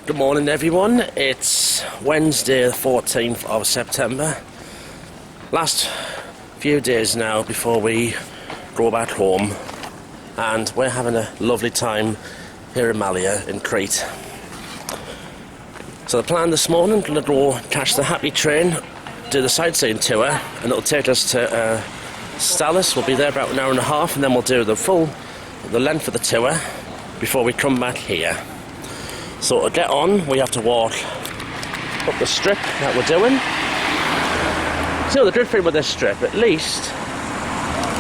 Good morning everyone, it's Wednesday the 14th of September. Last few days now before we go back home, and we're having a lovely time here in Malia in Crete. So the plan this morning, going to go catch the Happy train, do the sightseeing tour, and it'll take us to Stalis. We'll be there about an hour and a half, and then we'll do the length of the tour before we come back here. So to get on, we have to walk up the strip that we're doing. So the good thing with this strip, at least,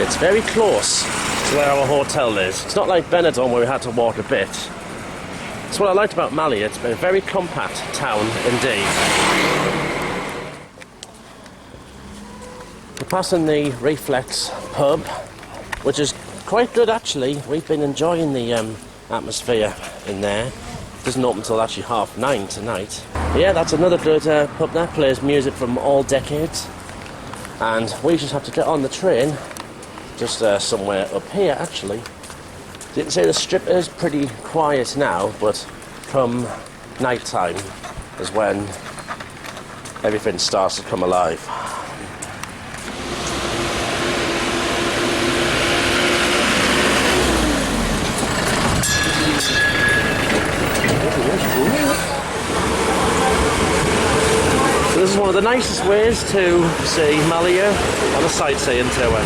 it's very close to where our hotel is. It's not like Benidorm where we had to walk a bit. That's what I liked about Malia. It's been a very compact town indeed. We're passing the Reflex pub, which is quite good actually. We've been enjoying the atmosphere in there. Doesn't open until actually 9:30 tonight. Yeah, that's another good pub that plays music from all decades. And we just have to get on the train, just somewhere up here actually. Didn't say the strip is pretty quiet now, but come night time is when everything starts to come alive. So this is one of the nicest ways to see Malia on a sightseeing tour.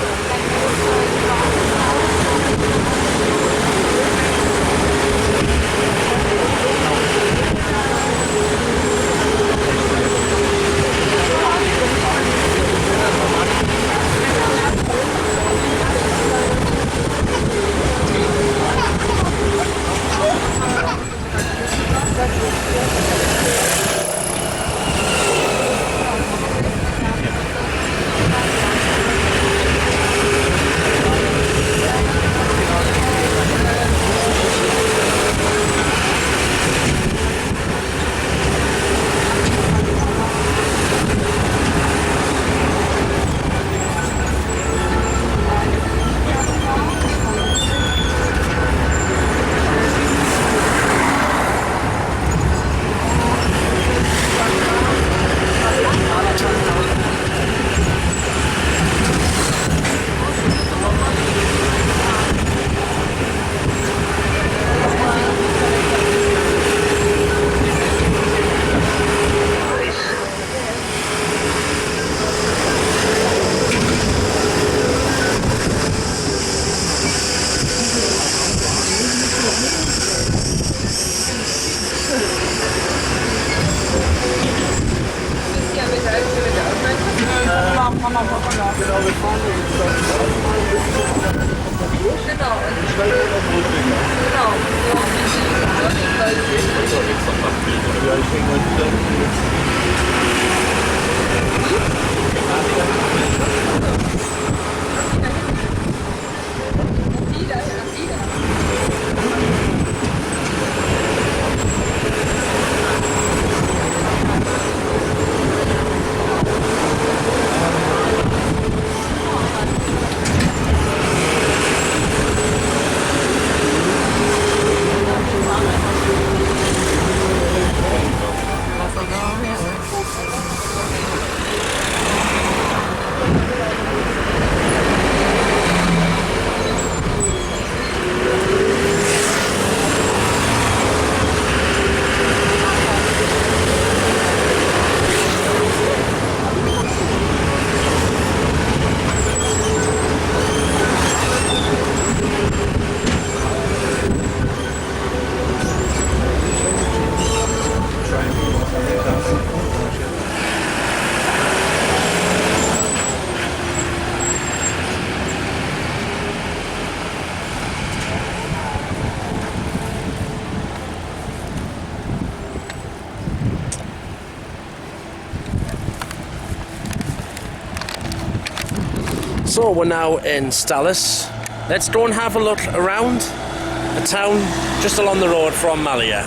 So we're now in Stalis. Let's go and have a look around the town just along the road from Malia.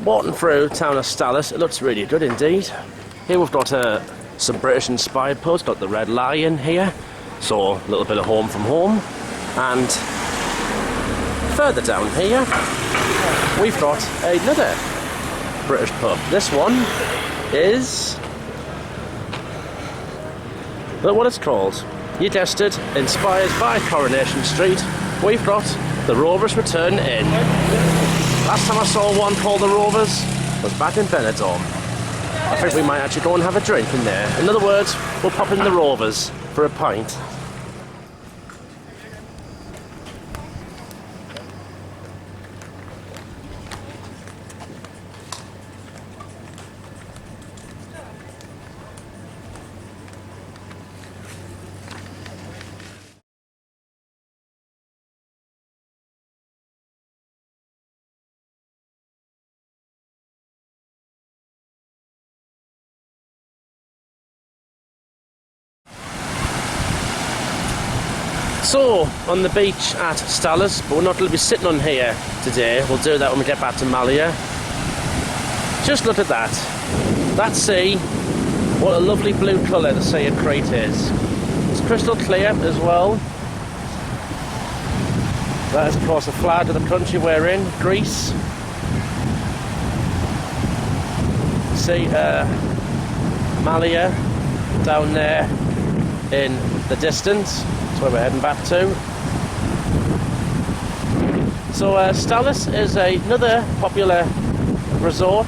walking through town of Stalis. It looks really good indeed. Here we've got some British inspired pubs. Got the Red Lion here, so a little bit of home from home. And further down here we've got another British pub. This one is, look what it's called. You guessed it, inspired by Coronation Street. We've got the Rovers Return Inn. Last time I saw one called the Rovers was back in Benidorm. I think we might actually go and have a drink in there. In other words, we'll pop in the Rovers for a pint. So, on the beach at Stalis, but we're not going to be sitting on here today. We'll do that when we get back to Malia. Just look at that. That sea, what a lovely blue colour the sea of Crete is. It's crystal clear as well. That is of course the flag of the country we're in, Greece. See Malia down there in the distance. Where we're heading back to. So Stalis is another popular resort.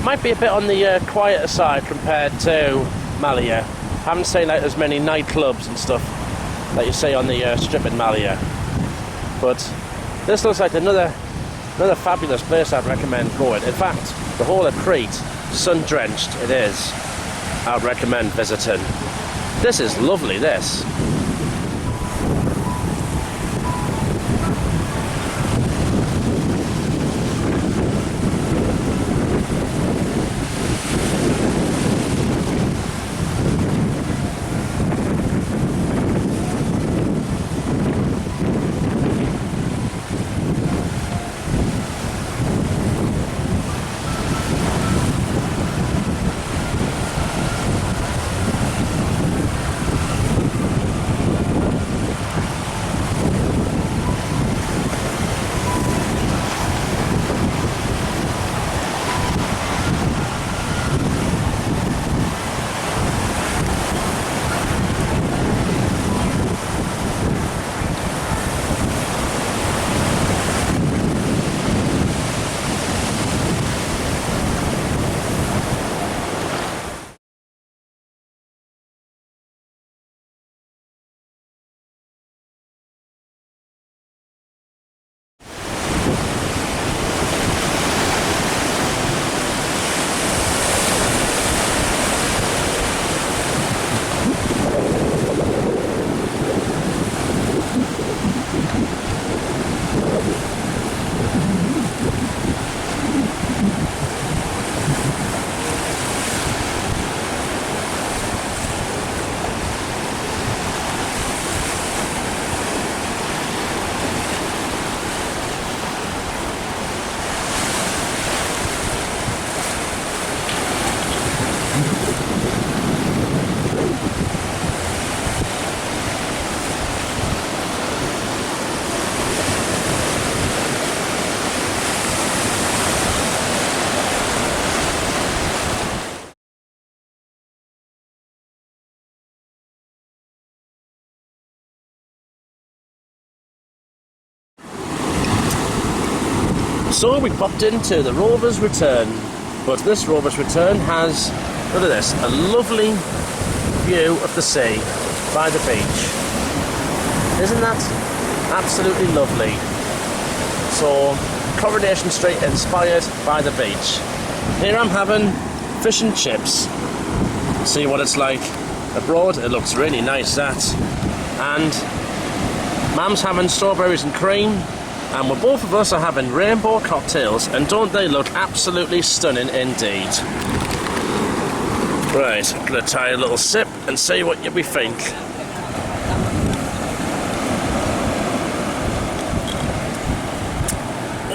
Might be a bit on the quieter side compared to Malia. Haven't seen like as many nightclubs and stuff that you see on the strip in Malia. But this looks like another fabulous place I'd recommend going. In fact, the whole of Crete, sun-drenched it is. I'd recommend visiting. This is lovely, this. So we popped into the Rovers Return, but this Rovers Return has, look at this, a lovely view of the sea by the beach. Isn't that absolutely lovely? So, Coronation Street inspired by the beach. Here I'm having fish and chips. See what it's like abroad. It looks really nice, that. And Mum's having strawberries and cream. And both of us are having rainbow cocktails, and don't they look absolutely stunning indeed. Right, I'm going to try a little sip and see what we think.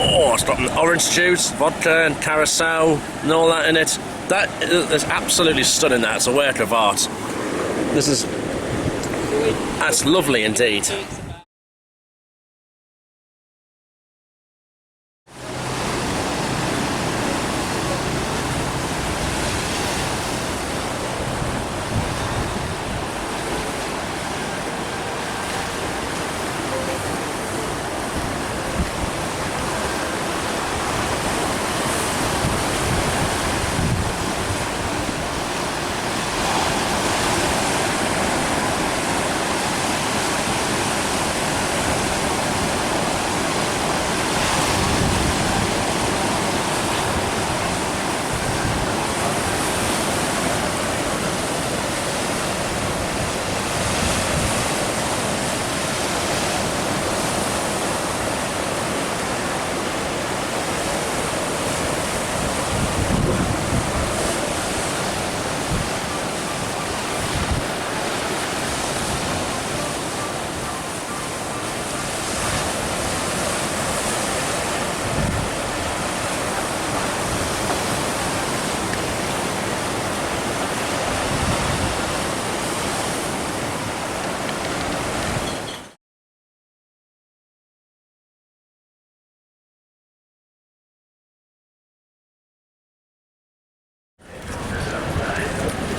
Oh, it's got orange juice, vodka and carousel and all that in it. That is absolutely stunning. That's a work of art. That's lovely indeed.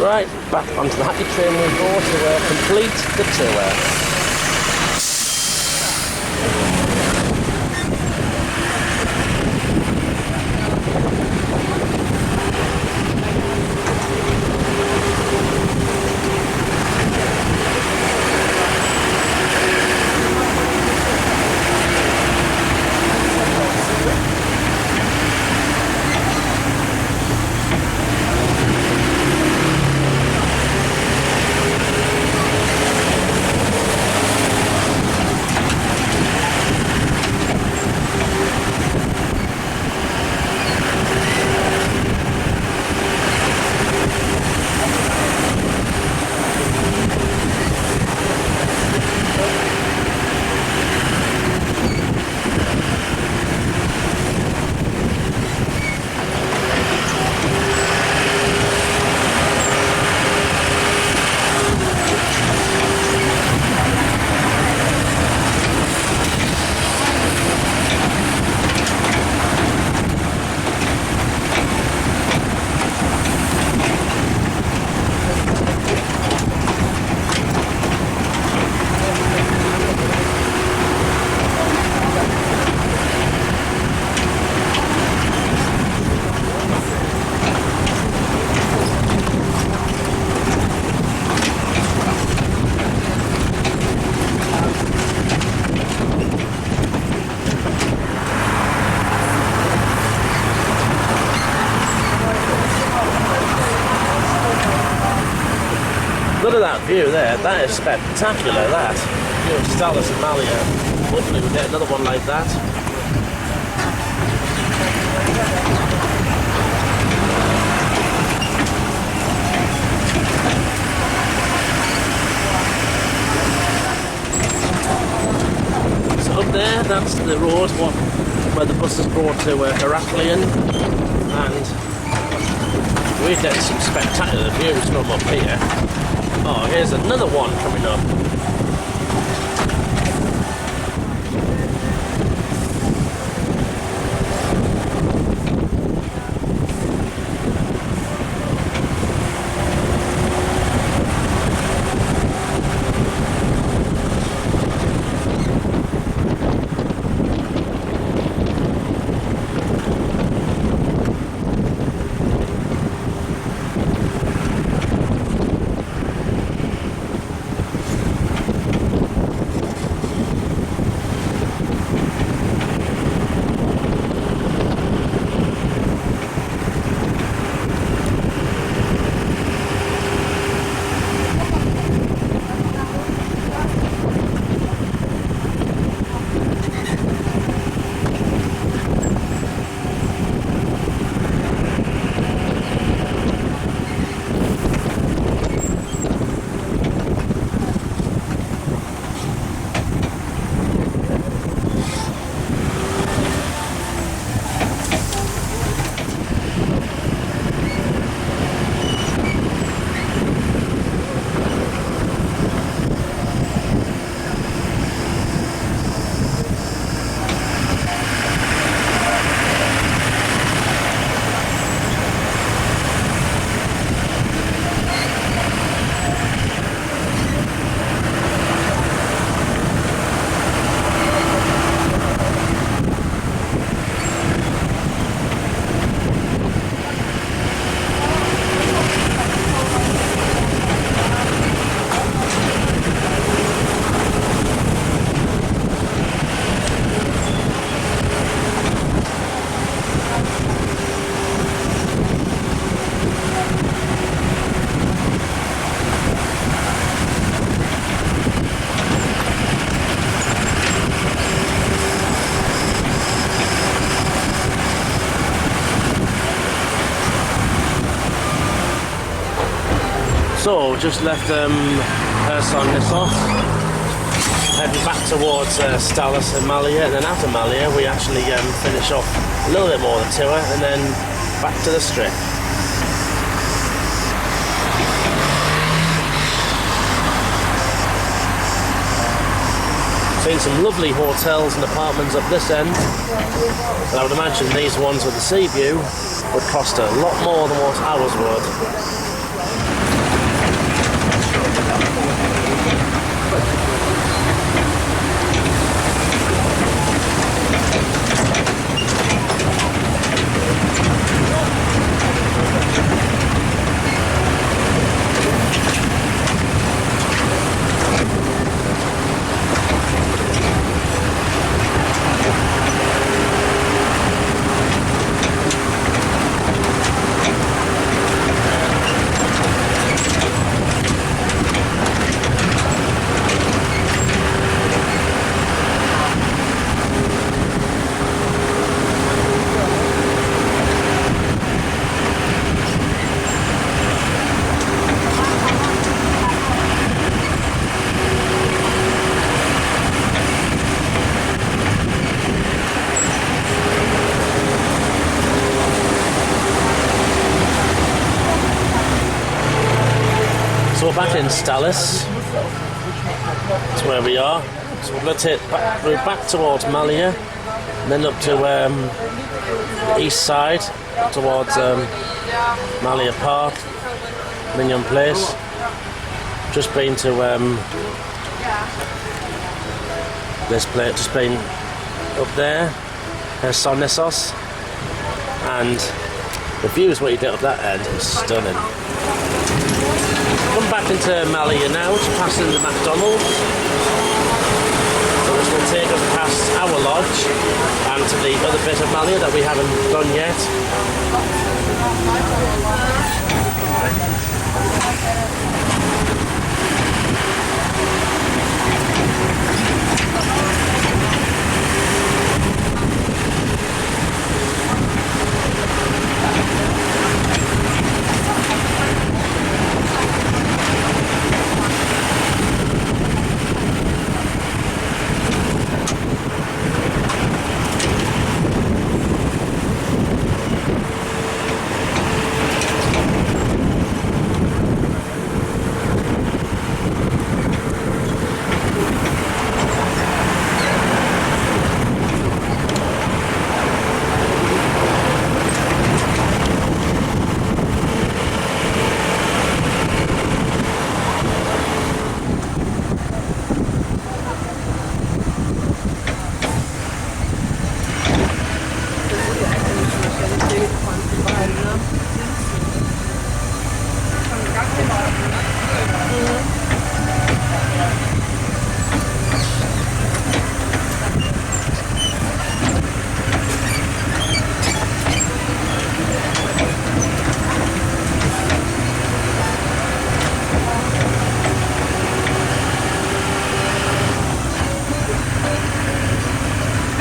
Right, back onto the happy train we go to complete the tour. Look at that view there, that is spectacular, that. View of Stalis and Malia. Hopefully we'll get another one like that. So up there, that's the road where the buses go to Heraklion, and we get some spectacular views from up here. Oh, here's another one coming up. So, just left Nikolaos, heading back towards Stalis and Malia, and then after Malia we actually finish off a little bit more of the tour and then back to the strip. Seen some lovely hotels and apartments up this end, and I would imagine these ones with the sea view would cost a lot more than what ours would. So we're back in Stalis. That's where we are. So we're going to move back towards Malia, and then up to the east side towards Malia Park, Mignon Place. Just been to this place. Just been up there, Nikolaos, and the views what you get up that end is stunning. Come back into Malia now, just passing the McDonald's, which will take us past our lodge and to the other bit of Malia that we haven't done yet.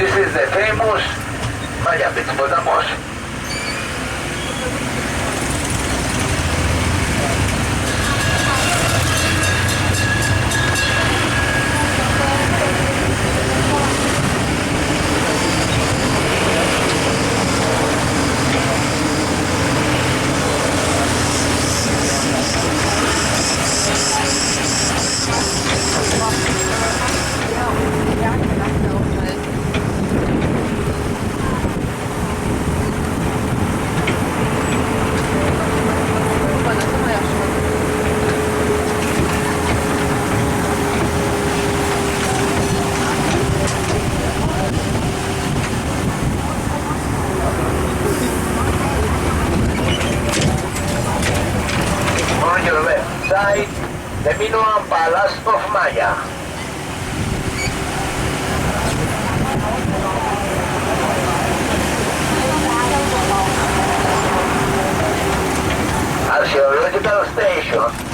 This is the famous Maya Pitspodamos. On your left side, the Minoan Palace of Maya. Archaeological station.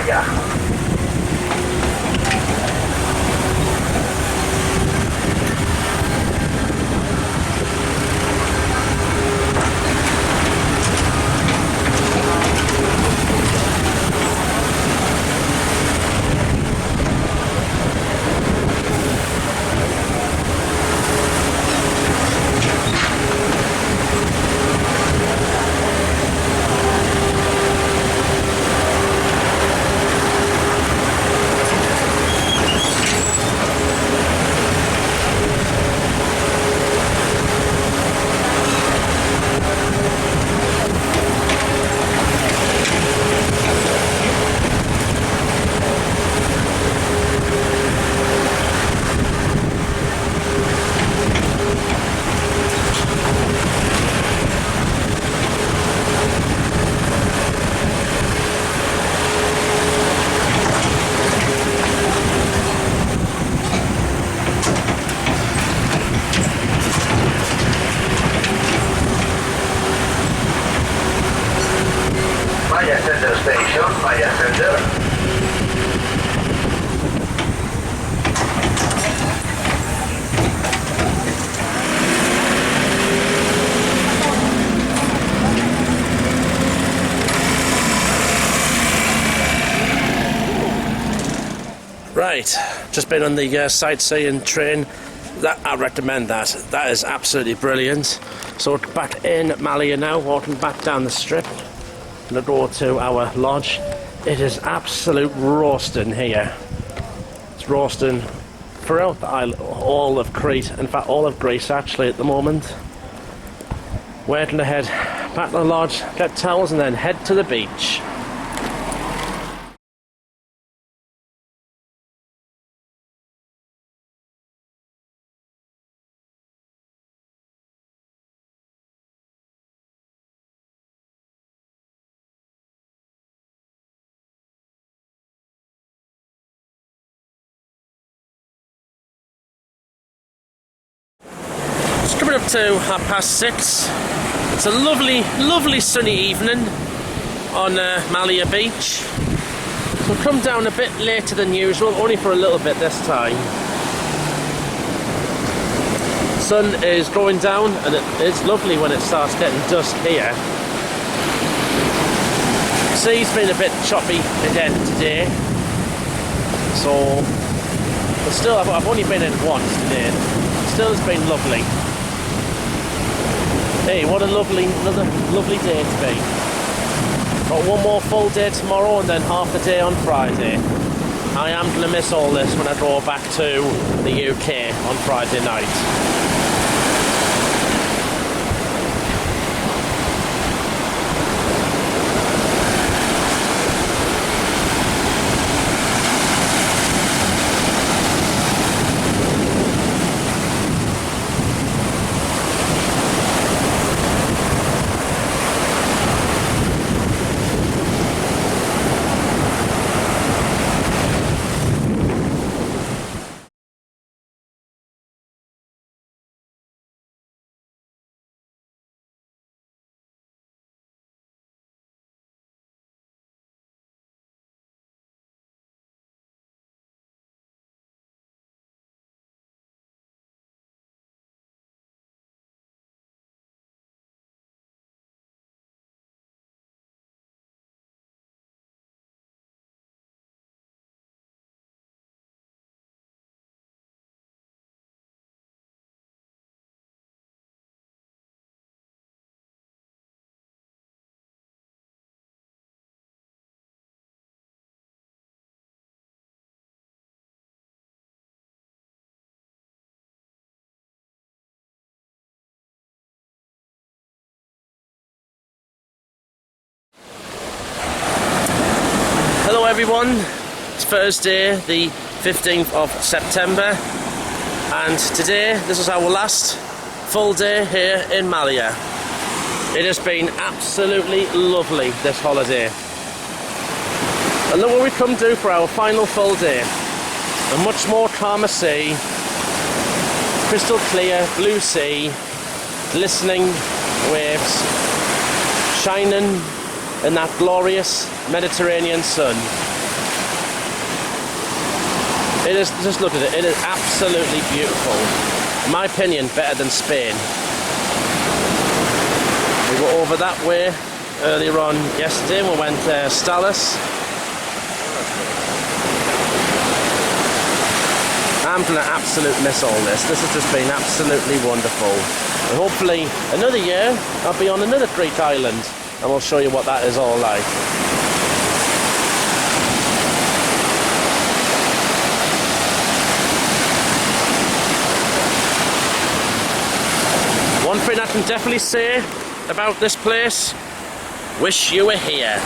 Maya. Maya Center Station, Maya Center. Right, just been on the sightseeing train. That I recommend that. That is absolutely brilliant. So we're back in Malia now, walking back down the strip. Gonna go to our lodge. It is absolute roasting here. It's roasting throughout the island, all of Crete, in fact all of Greece actually at the moment. Waiting to head back to the lodge, get towels and then head to the beach. It's coming up to 6:30. It's a lovely, lovely sunny evening on Malia Beach. We'll come down a bit later than usual, only for a little bit this time. Sun is going down and it is lovely when it starts getting dusk here. Sea's been a bit choppy again today, so but still I've only been in once today. Still has been lovely. Hey, what another lovely day to be. Got one more full day tomorrow and then half the day on Friday. I am going to miss all this when I go back to the UK on Friday night. Hello everyone, it's Thursday the 15th of September and today this is our last full day here in Malia. It has been absolutely lovely this holiday. And look what we come do for our final full day. A much more calmer sea, crystal clear blue sea, glistening waves, shining in that glorious Mediterranean sun. It is, just look at it, it is absolutely beautiful. In my opinion, better than Spain. We were over that way earlier on yesterday, we went Stalis. I'm going to absolutely miss all this. This has just been absolutely wonderful. And hopefully another year I'll be on another Greek island and we'll show you what that is all like. One thing I can definitely say about this place, wish you were here.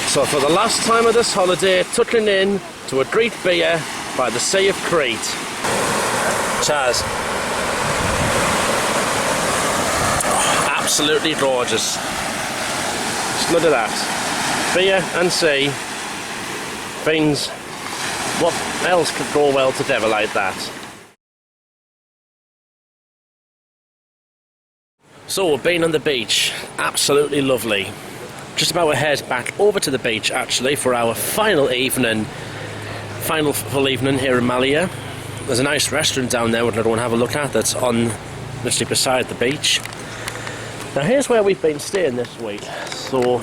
So for the last time of this holiday, tucking in to a Greek beer by the Sea of Crete. Cheers. Oh, absolutely gorgeous. Just look at that. Beer and sea. Things, what else could go well together like that? So we've been on the beach, absolutely lovely. Just about to head back over to the beach actually for our final full evening here in Malia. There's a nice restaurant down there we're going to go and have a look at that's on literally beside the beach. Now here's where we've been staying this week. So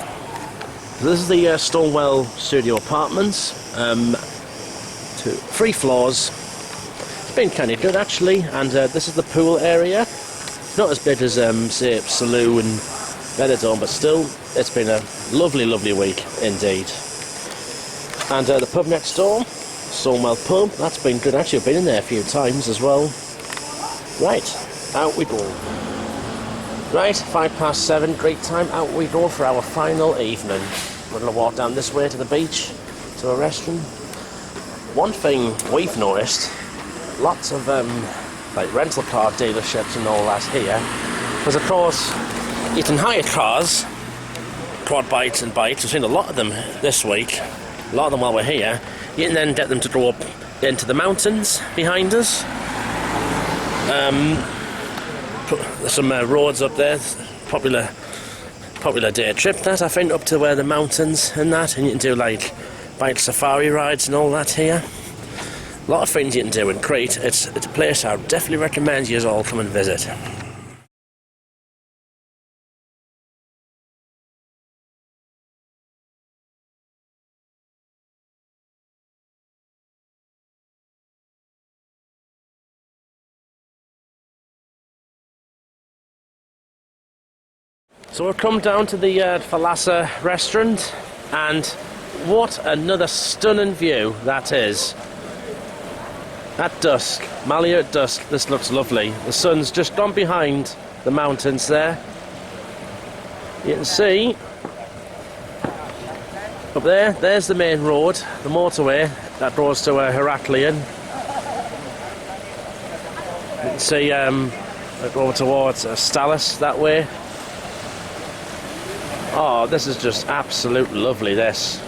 this is the Stonewell Studio Apartments, 3 floors. It's been kind of good actually, and this is the pool area. Not as big as say Salou and Benidorm, but still it's been a lovely, lovely week indeed. And the pub next door, Stonewell Pub, that's been good actually. I've been in there a few times as well. Right, out we go. Right, 7:05, great time, out we go for our final evening. We're going to walk down this way to the beach, to a restaurant. One thing we've noticed, lots of like rental car dealerships and all that here, because of course you can hire cars, quad bikes and bikes. We've seen a lot of them this week, a lot of them while we're here. You can then get them to go up into the mountains behind us. There's some roads up there, popular day trip that I think, up to where the mountains and that, and you can do like bike safari rides and all that here. A lot of things you can do in Crete. It's a place I would definitely recommend you all come and visit. So we've come down to the Thalassa restaurant, and what another stunning view that is. At dusk, Malia at dusk, this looks lovely. The sun's just gone behind the mountains there. You can see up there, there's the main road, the motorway that goes to Heraklion. You can see over towards Stalis that way. Oh, this is just absolutely lovely, this.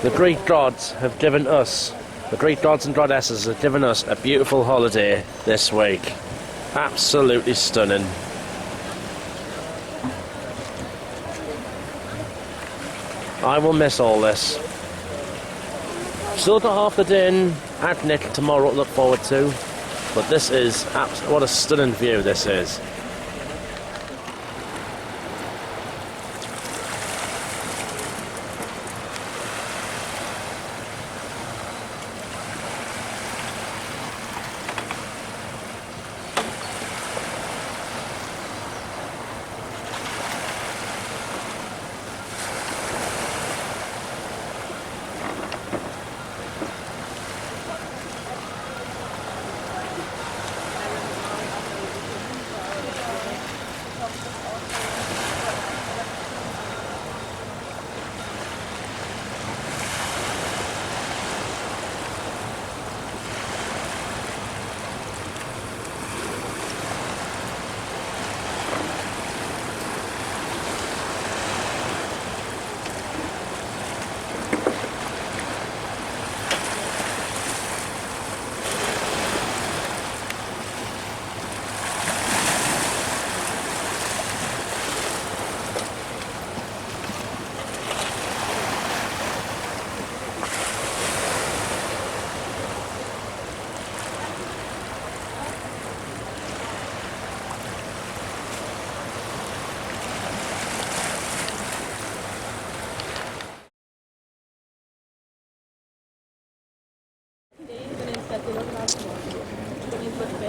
The Greek gods have given us, the Greek gods and goddesses have given us a beautiful holiday this week. Absolutely stunning. I will miss all this. Still got half the day in Agnic tomorrow to look forward to, but this is, what a stunning view this is.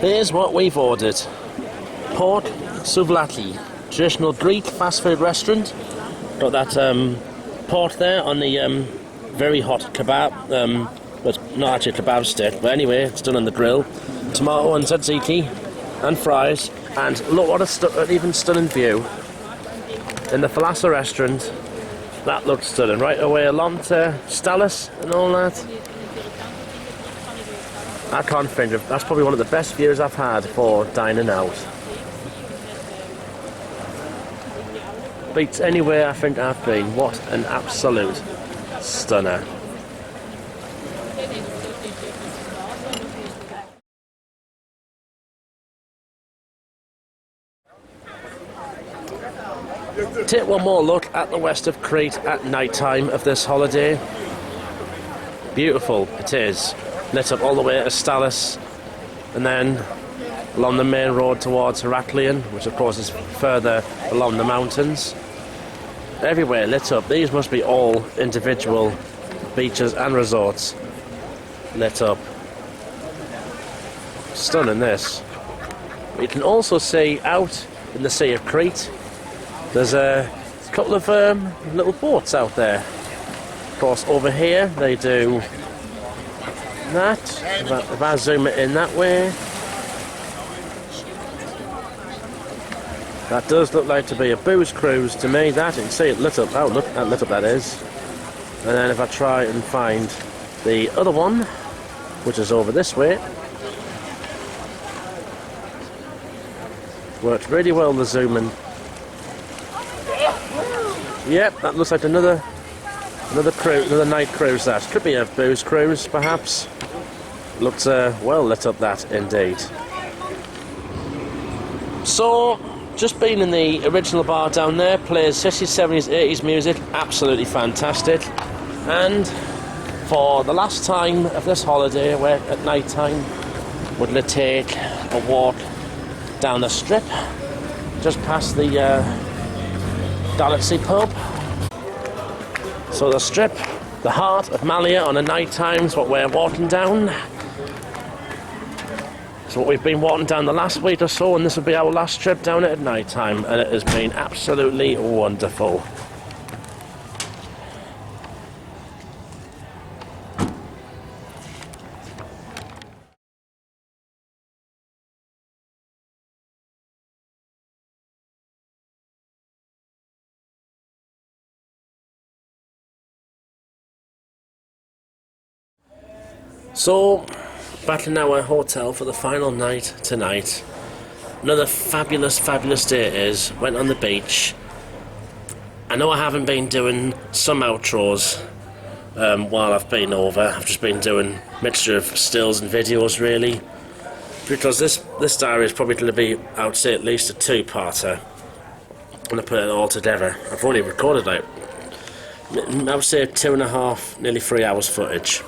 Here's what we've ordered. Pork souvlaki, traditional Greek fast food restaurant. Got that pork there on the very hot kebab, but not actually a kebab stick, but anyway, it's done on the grill. Tomato and tzatziki and fries, and look what an even stunning view in the Falafel restaurant. That looks stunning. Right away along to Stalis and all that. I can't think of, that's probably one of the best views I've had for dining out. Beats anywhere I think I've been. What an absolute stunner. Take one more look at the west of Crete at night time of this holiday. Beautiful it is. Lit up all the way to Stalis and then along the main road towards Heraklion, which of course is further along the mountains. Everywhere lit up. These must be all individual beaches and resorts lit up. Stunning this. You can also see out in the Sea of Crete there's a couple of little boats out there. Of course over here they do that. If I zoom it in that way, that does look like to be a booze cruise to me. That, you can see it lit up. Oh look, that lit up that is. And then if I try and find the other one, which is over this way, worked really well the zoom in. Yep, that looks like another cruise, another night cruise. That could be a booze cruise, perhaps. Looks well lit up. That indeed. So, just been in the original bar down there. Plays 60s, 70s, 80s music. Absolutely fantastic. And for the last time of this holiday, where at night time, would take a walk down the strip, just past the Galaxy pub. So the strip, the heart of Malia on a night time is what we're walking down. So what we've been walking down the last week or so, and this will be our last trip down it at night time, and it has been absolutely wonderful. So, back in our hotel for the final night tonight. Another fabulous, fabulous day it is. Went on the beach. I know I haven't been doing some outros while I've been over. I've just been doing a mixture of stills and videos really. Because this diary is probably going to be, I would say, at least a two-parter. I'm going to put it all together. I've only recorded like, I would say 2.5, nearly 3 hours footage.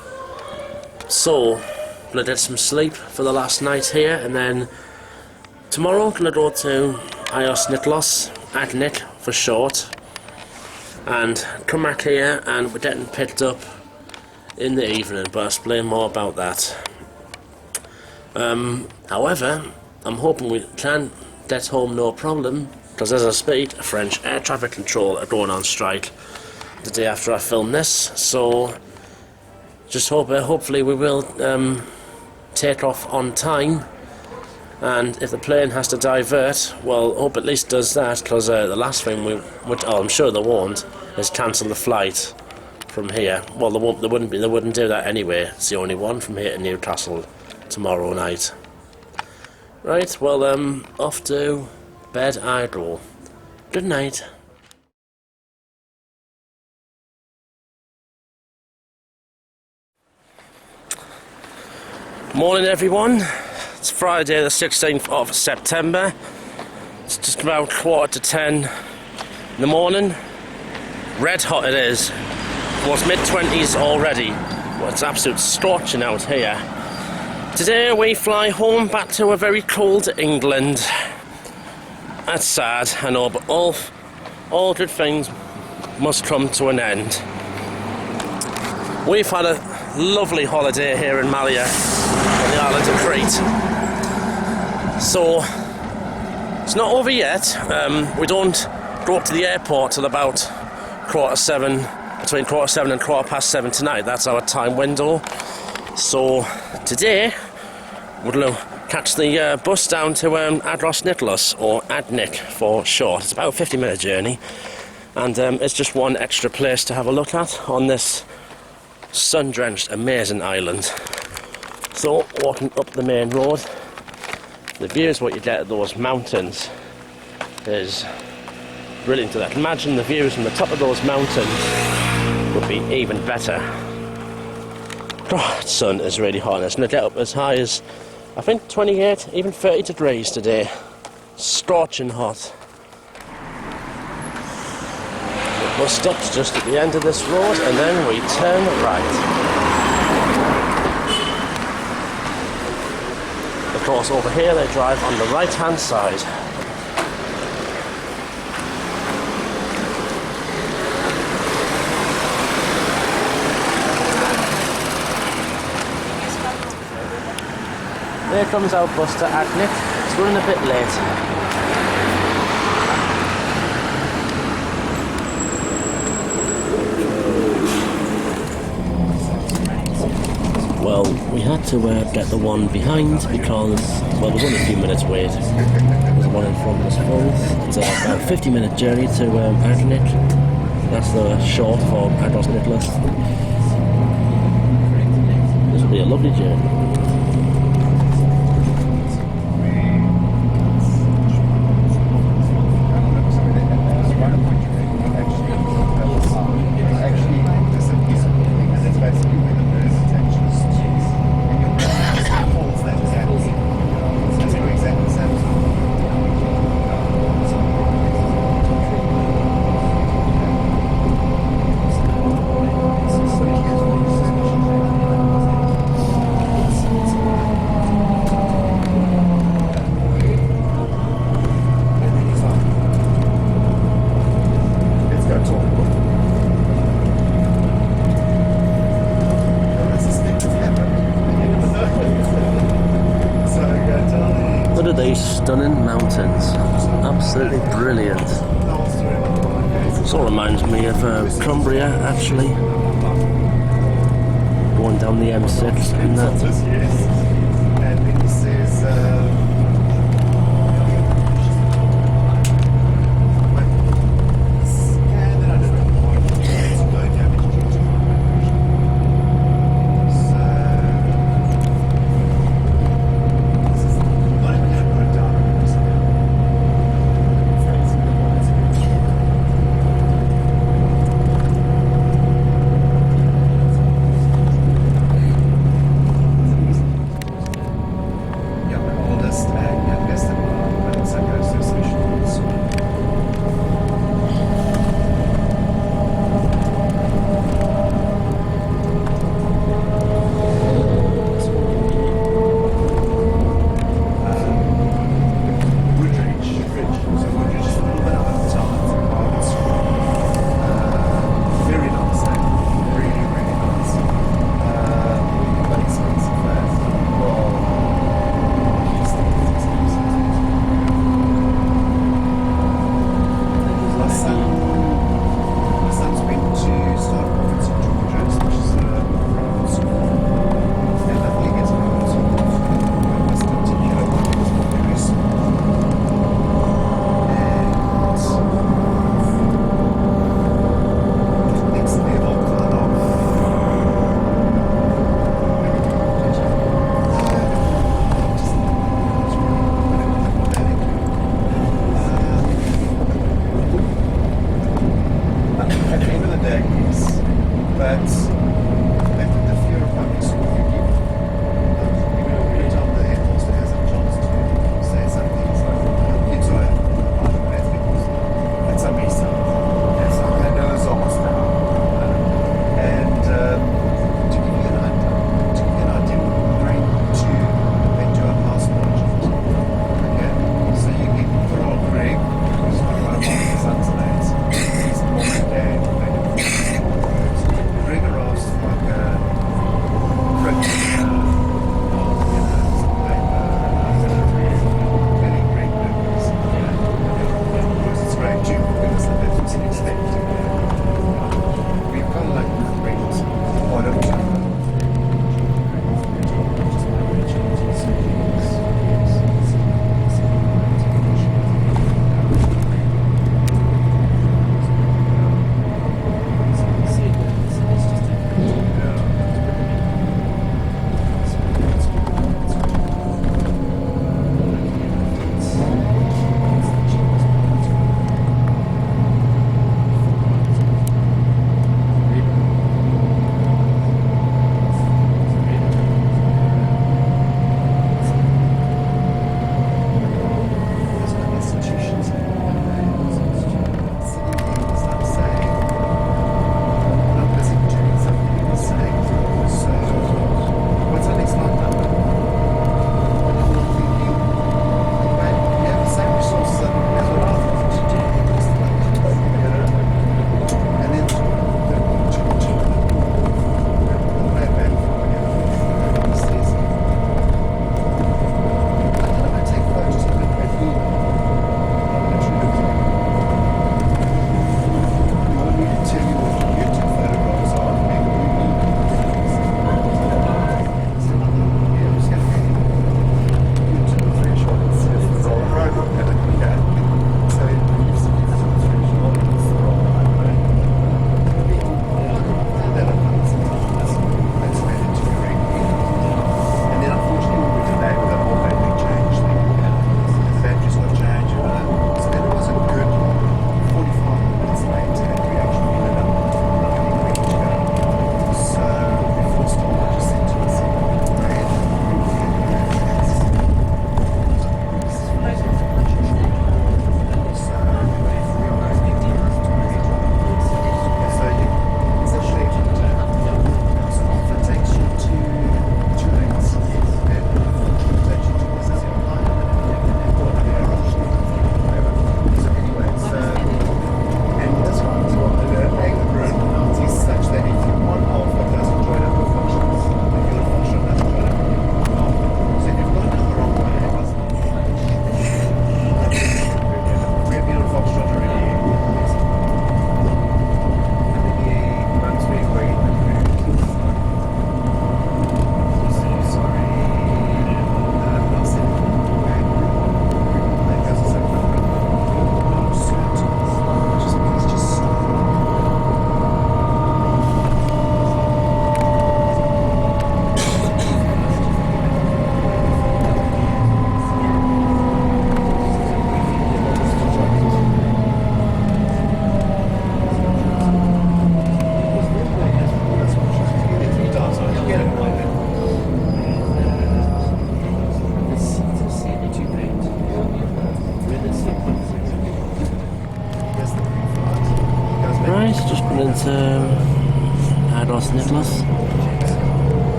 So, I'm going to get some sleep for the last night here, and then tomorrow I'm going to go to Agios Nikolaos, Agnic for short, and come back here, and we're getting picked up in the evening, but I'll explain more about that. However, I'm hoping we can get home no problem, because as I speak, French air traffic control are going on strike the day after I film this, so just hopefully we will take off on time, and if the plane has to divert, well, hope at least does that, because the last thing I'm sure they won't, is cancel the flight from here. Well, they wouldn't do that anyway. It's the only one from here to Newcastle tomorrow night. Right, well, off to bed I go. Good night. Morning everyone, it's Friday the 16th of September. It's just about 9:45 in the morning. Red hot it is, almost mid-20s already. Well, it's absolute scorching out here. Today we fly home back to a very cold England. That's sad, I know, but all good things must come to an end. We've had a lovely holiday here in Malia, on the island of Crete. So it's not over yet. We don't go up to the airport till about 7:15, between 7:15 and 7:15 tonight. That's our time window. So today we're going to catch the bus down to Agios Nikolaos, or Adnik for short. It's about a 50-minute journey, and it's just one extra place to have a look at on this sun-drenched, amazing island. So walking up the main road, the views what you get at those mountains is brilliant. I can imagine the views from the top of those mountains would be even better. Oh, the sun is really hot, and it's going to get up as high as, I think, 28, even 30 degrees today. Scorching hot. The bus stops just at the end of this road, and then we turn right. Of course, over here they drive on the right-hand side. There comes our bus to Adnik. It's running a bit late. Well, we had to get the one behind because, well, there's only a few minutes wait. There's the one in front was full. It's about a 50-minute journey to Adnik. That's the short for Agios Nikolaos. This will be a lovely journey. Look at these stunning mountains, absolutely brilliant. Sort of reminds me of Cumbria, actually, going down the M6 and that.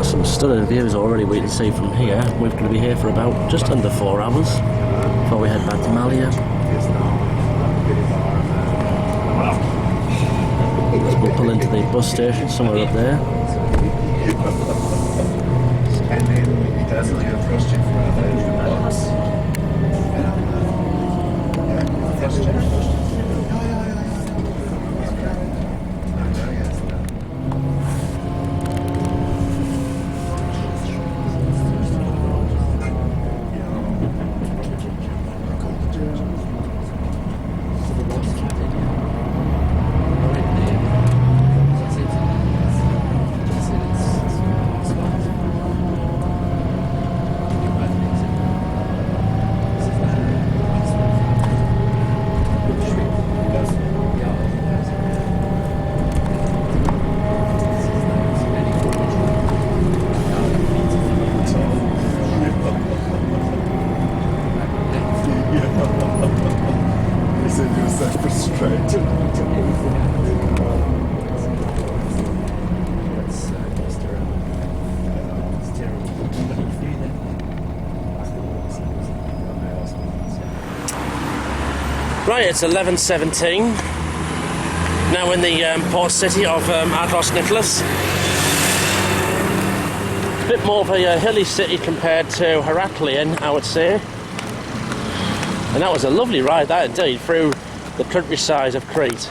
Some stunning views already we can see from here. We're going to be here for about just under 4 hours before we head back to Malia. We'll pull into the bus station somewhere up there. And then he does like a first check for others. First check. Right, it's 11:17. Now in the port city of Agios Nikolaos. A bit more of a hilly city compared to Heraklion, I would say. And that was a lovely ride, that indeed, through the countryside of Crete.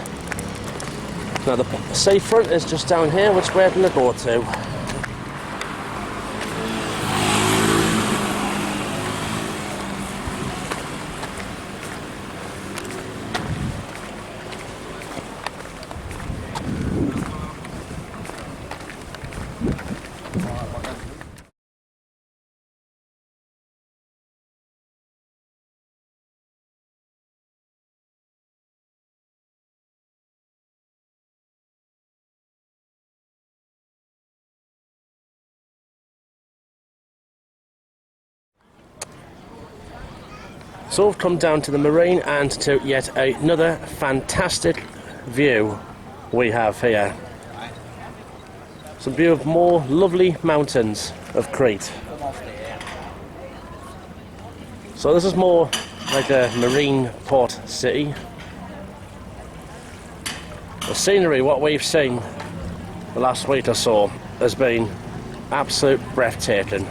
Now the seafront is just down here, which we're going to go to. So we've come down to the marine and to yet another fantastic view we have here. Some view of more lovely mountains of Crete. So this is more like a marine port city. The scenery, what we've seen the last week or so, has been absolute breathtaking.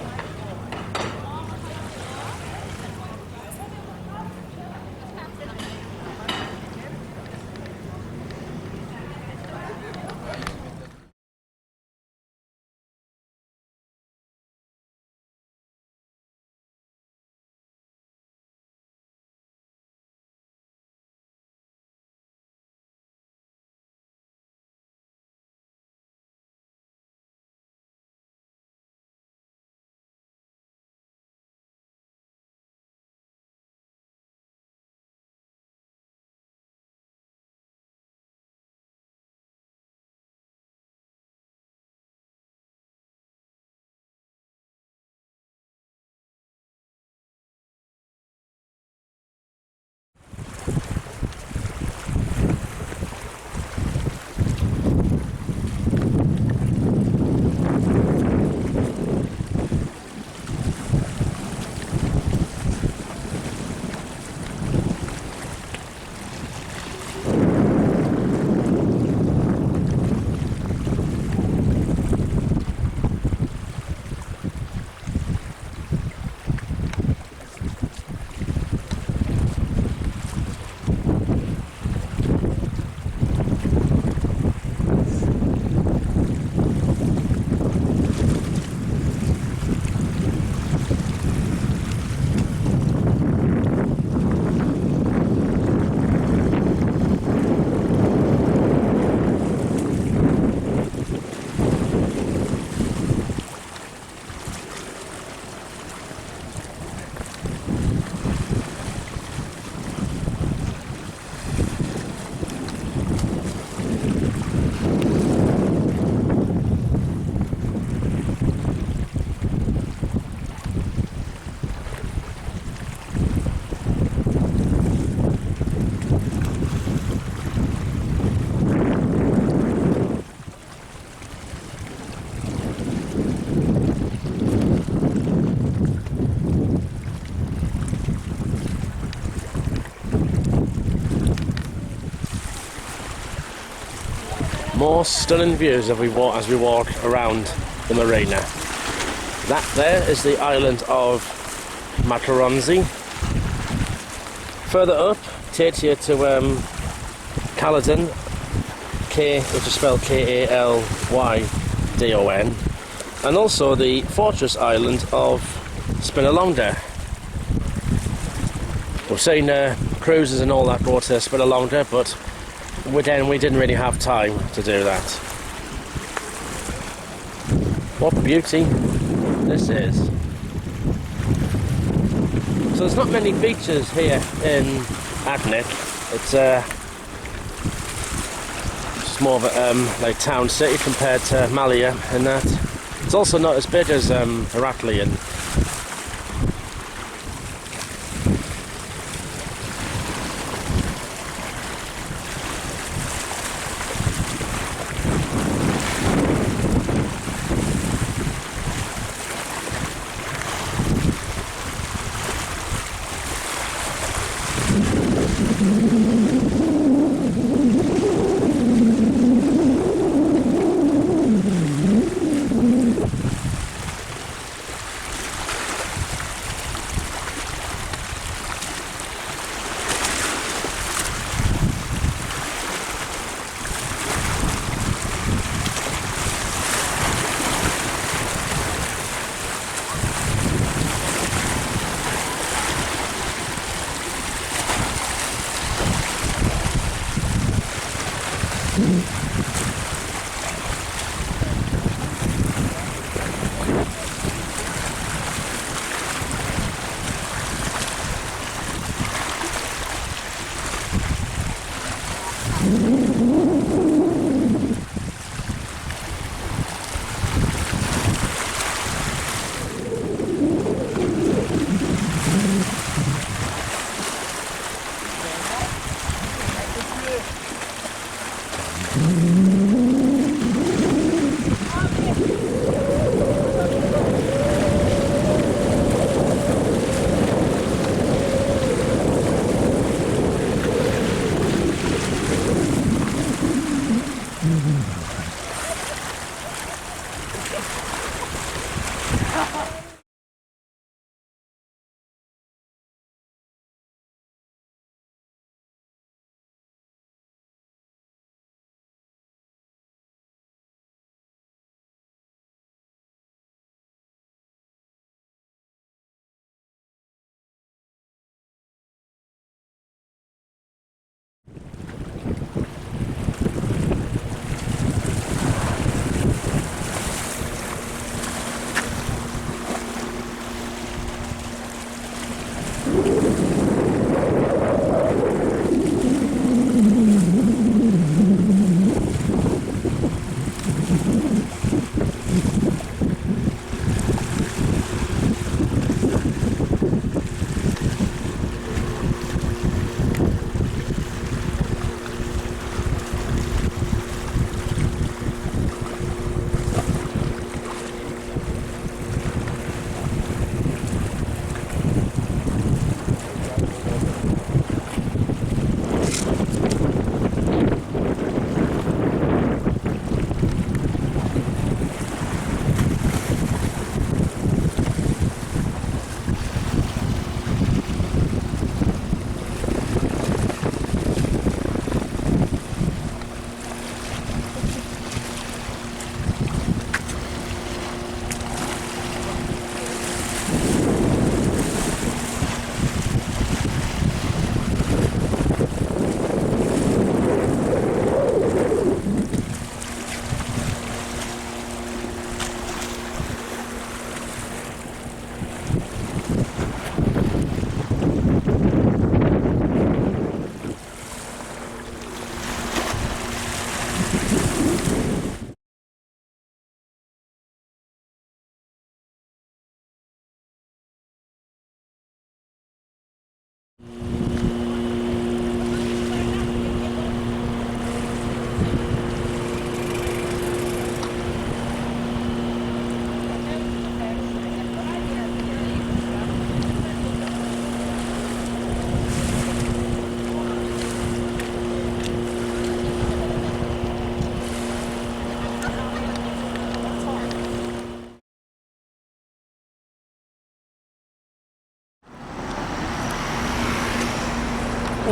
more stunning views as we walk around the marina. That there is the island of Macaronzi. Further up, takes you to Caledon, which is spelled K-A-L-Y-D-O-N, and also the fortress island of Spinalonga. We've seen cruises and all that go to Spinalonga, but we didn't really have time to do that. What beauty this is. So there's not many beaches here in Agnic. It's just more of a like town city compared to Malia and that. It's also not as big as Heraklion.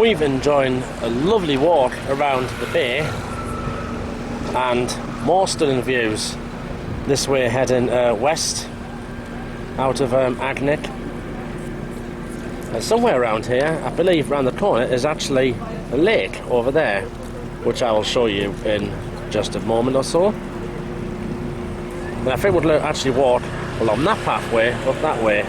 we've been enjoying a lovely walk around the bay and more stunning views this way, heading west out of Agnic. And somewhere around here, I believe around the corner, is actually a lake over there, which I will show you in just a moment or so. And I think we'll actually walk along that pathway up that way.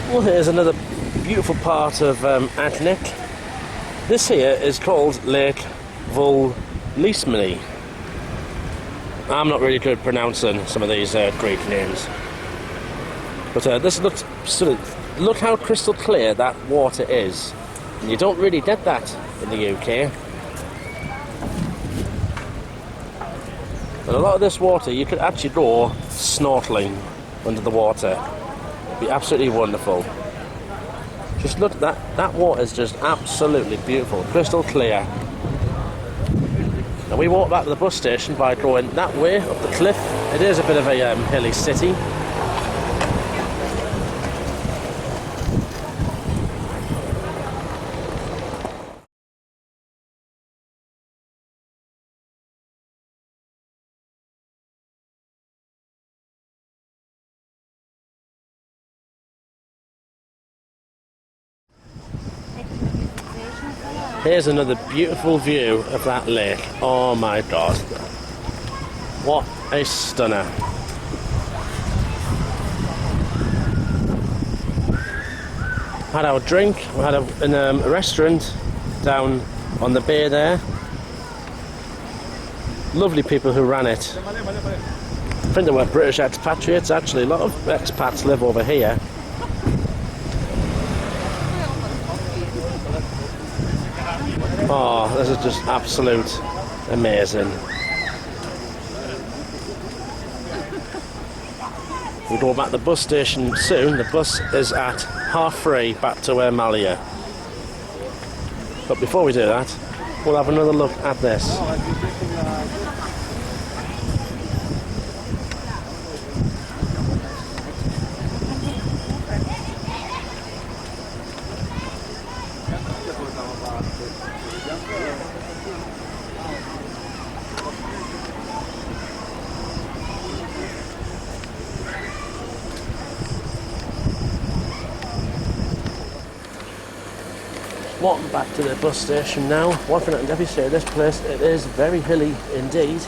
Well, here's another beautiful part of Agnic. This here is called Lake Vollismini. I'm not really good at pronouncing some of these Greek names, but this looks look how crystal clear that water is. And you don't really get that in the UK. And a lot of this water, you could actually go snorkeling under the water. Be absolutely wonderful. Just look at that. That water is just absolutely beautiful, crystal clear. And we walk back to the bus station by going that way up the cliff. It is a bit of a hilly city. Here's another beautiful view of that lake. Oh my god. What a stunner. Had our drink, we had in a restaurant down on the bay there. Lovely people who ran it. I think they were British expatriates actually. A lot of expats live over here. Oh, this is just absolute amazing. We'll go back to the bus station soon. The bus is at 3:30 back to Malia. But before we do that, we'll have another look at this. Walking back to the bus station now. One thing I can definitely say, this place, it is very hilly indeed.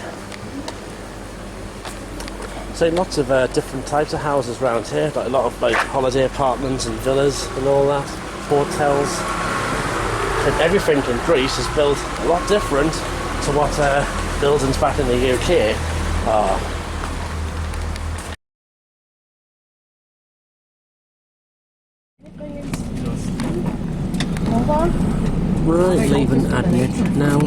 So lots of different types of houses around here, like a lot of like holiday apartments and villas and all that, hotels. And everything in Greece is built a lot different to what buildings back in the UK are. Right, leaving Admit now.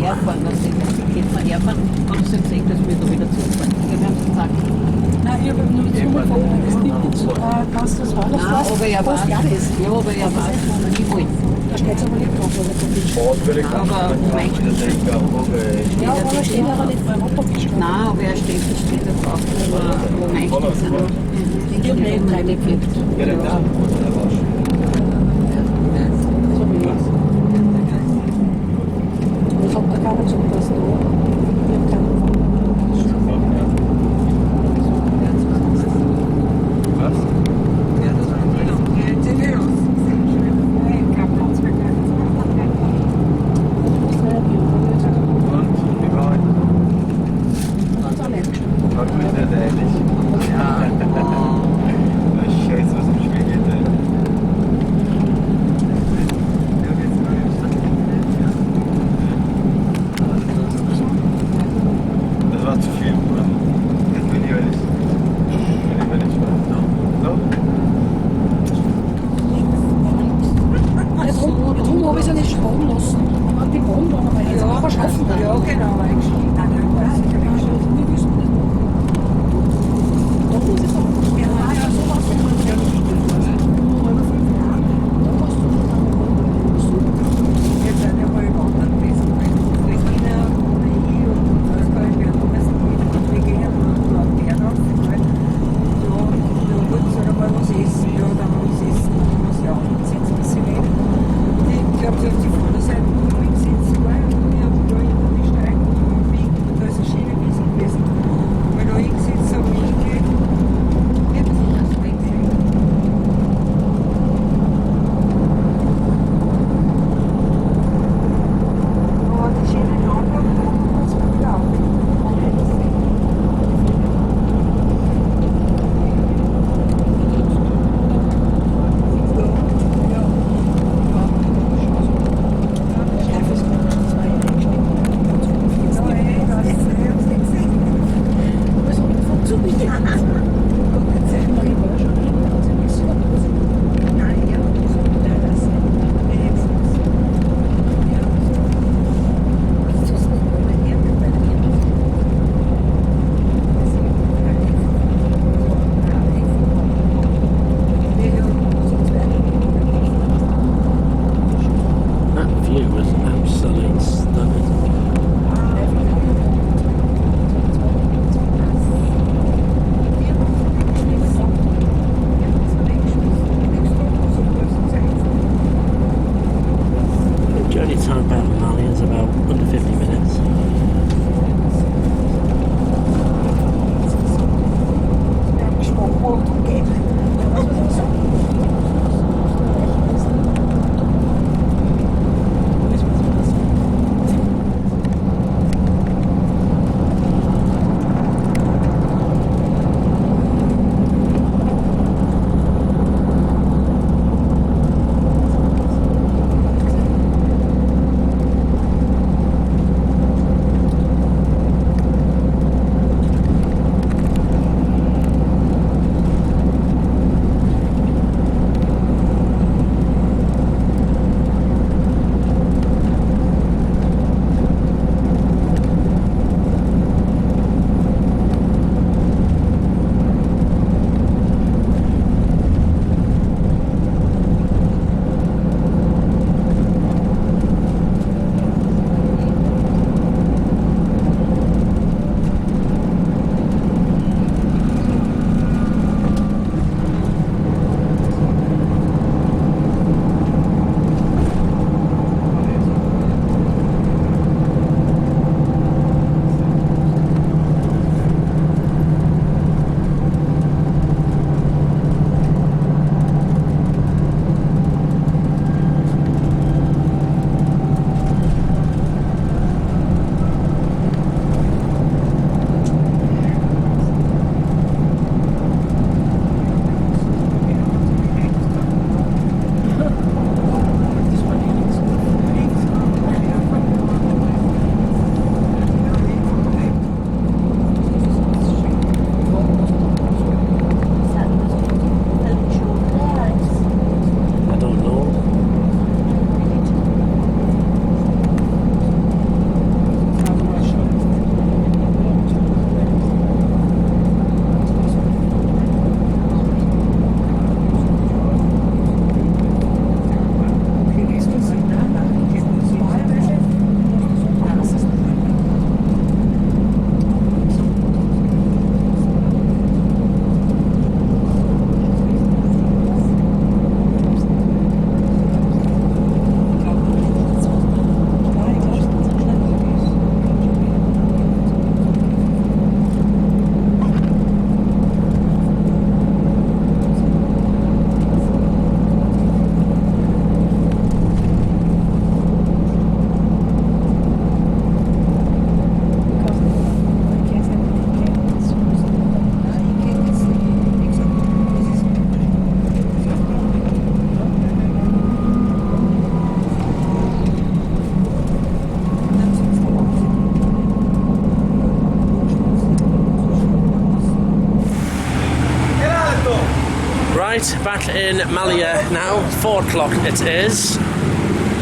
in Malia now. 4 o'clock it is.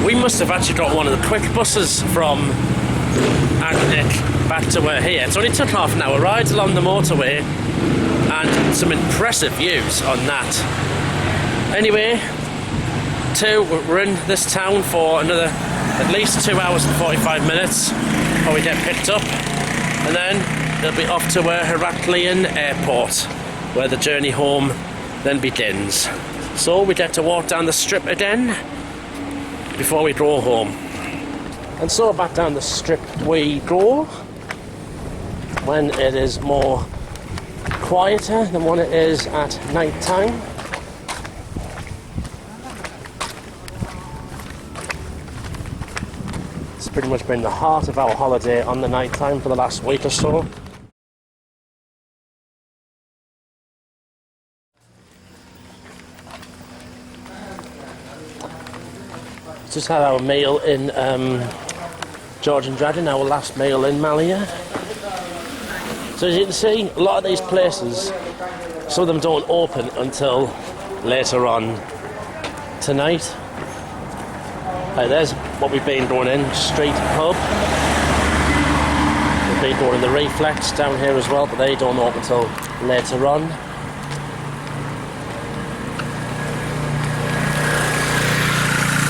We must have actually got one of the quick buses from Agnic back to here. It's only took half an hour ride along the motorway and some impressive views on that. Anyway, we're in this town for another at least 2 hours and 45 minutes before we get picked up, and then it'll be off to Heraklion airport where the journey home then begins. So we get to walk down the strip again before we go home. And so back down the strip we go when it is more quieter than when it is at night time. It's pretty much been the heart of our holiday on the night time for the last week or so. Just had our meal in Georgian Dragon, our last meal in Malia. So as you can see, a lot of these places, some of them don't open until later on tonight. There's what we've been going in, Street Pub. We've been going in the Reflex down here as well, but they don't open until later on.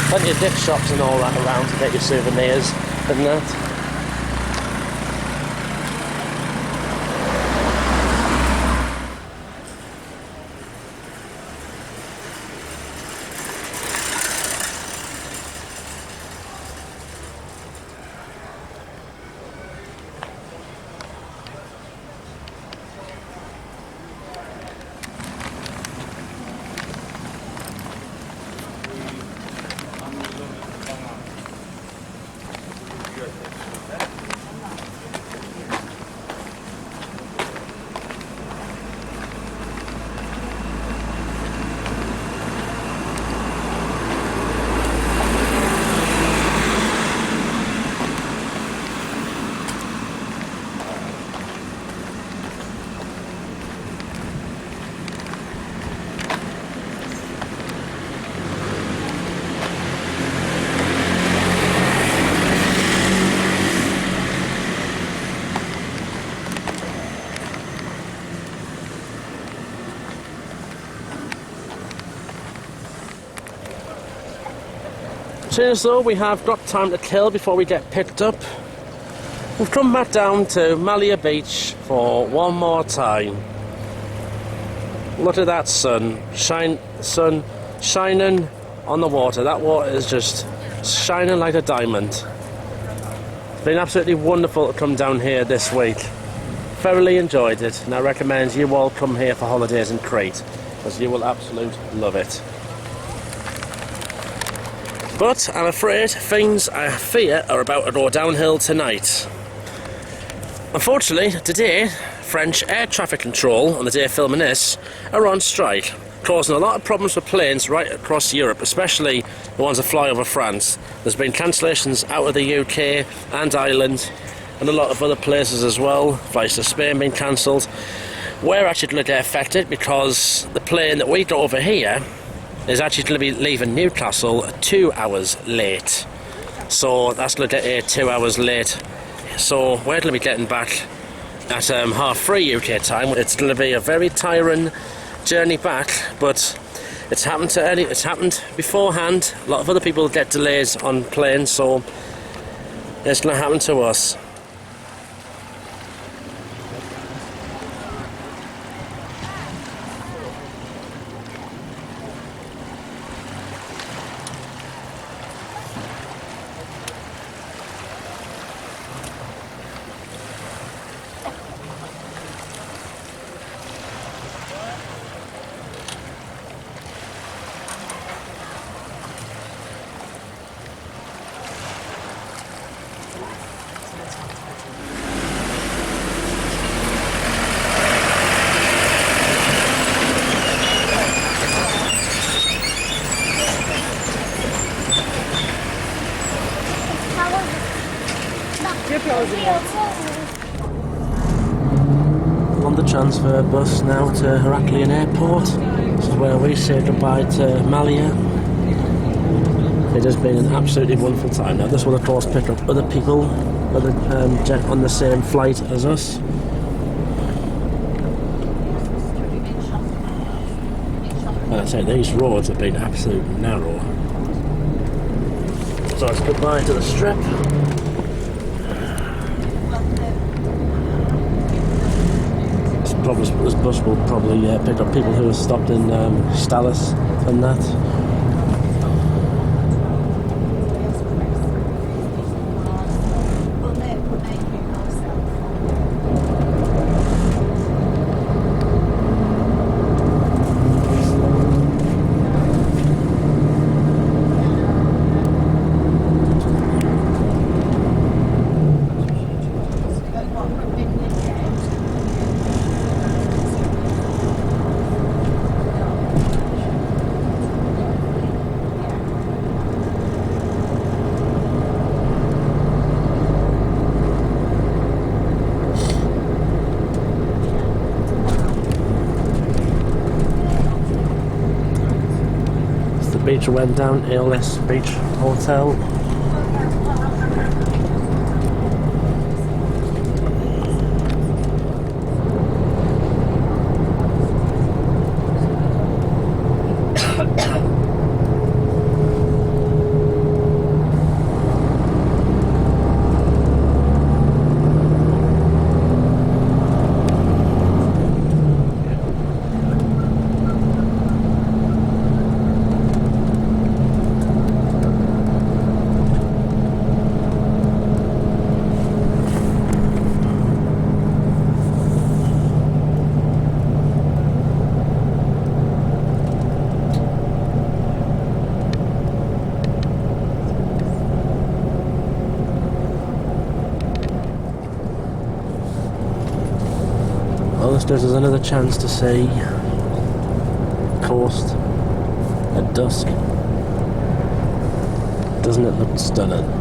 Plenty of gift shops and all that around to get your souvenirs and that. Seeing as though we have got time to kill before we get picked up, we've come back down to Malia Beach for one more time. Look at that sun shining on the water. That water is just shining like a diamond. It's been absolutely wonderful to come down here this week. Thoroughly enjoyed it, and I recommend you all come here for holidays in Crete, because you will absolutely love it. But I'm afraid things I fear are about to go downhill tonight. Unfortunately, today, French air traffic control, on the day of filming this, are on strike, causing a lot of problems for planes right across Europe, especially the ones that fly over France. There's been cancellations out of the UK and Ireland, and a lot of other places as well. Flights to Spain being cancelled. We're actually going to get affected because the plane that we got over here is actually going to be leaving Newcastle 2 hours late. So that's going to get here 2 hours late. So we're going to be getting back at 3:30 UK time. It's going to be a very tiring journey back, but it's happened beforehand. A lot of other people get delays on planes, so it's going to happen to us. On the transfer bus now to Heraklion Airport. where we say goodbye to Malia. It has been an absolutely wonderful time. Now this will of course pick up other people on the same flight as us. And I say these roads have been absolutely narrow. So it's goodbye to the strip. This bus will probably pick up people who have stopped in Stalis and that. Beach I went down, ALS Beach Hotel. Well, this gives us another chance to see coast at dusk. Doesn't it look stunning?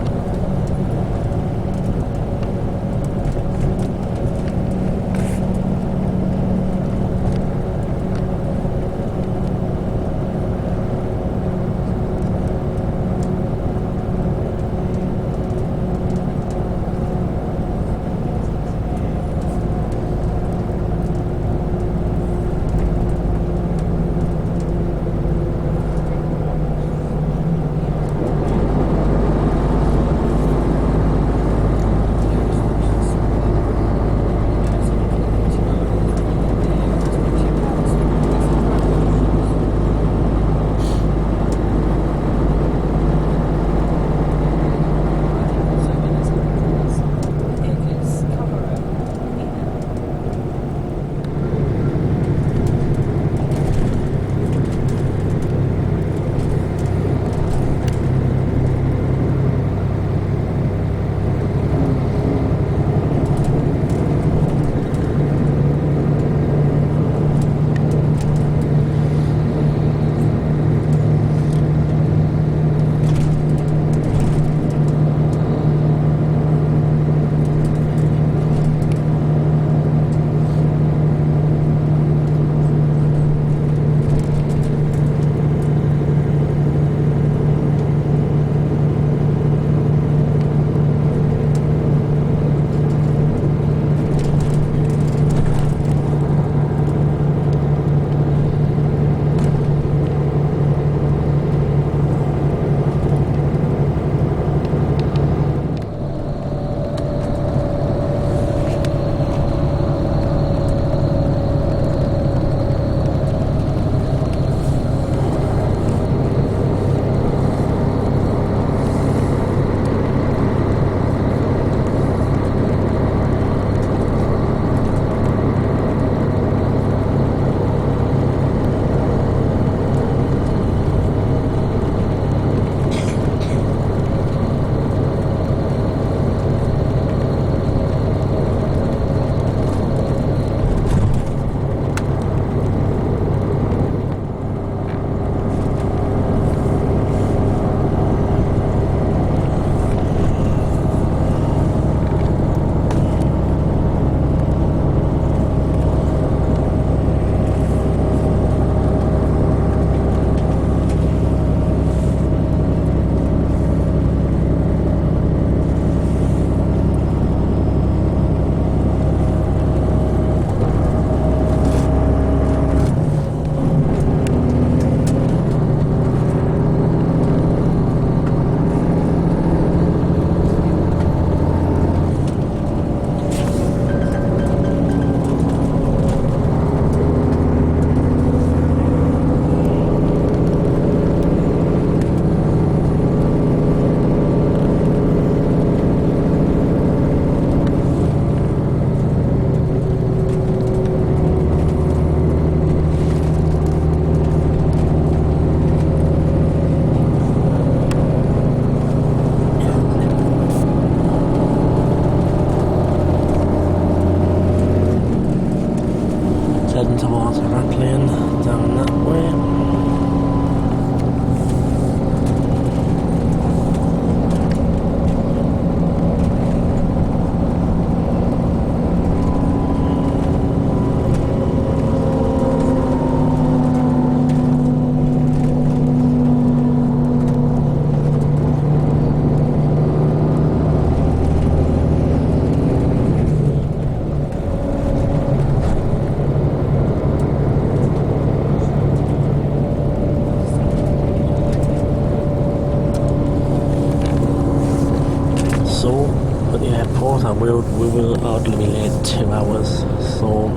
airport, and we will hardly be late 2 hours, so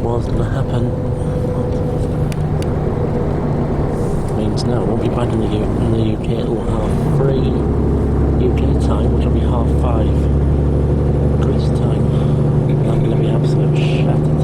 what's going to happen means now we'll be back in the UK till 3:30 UK time, which will be 5:30 Greece time. I'm going to be absolutely shattered.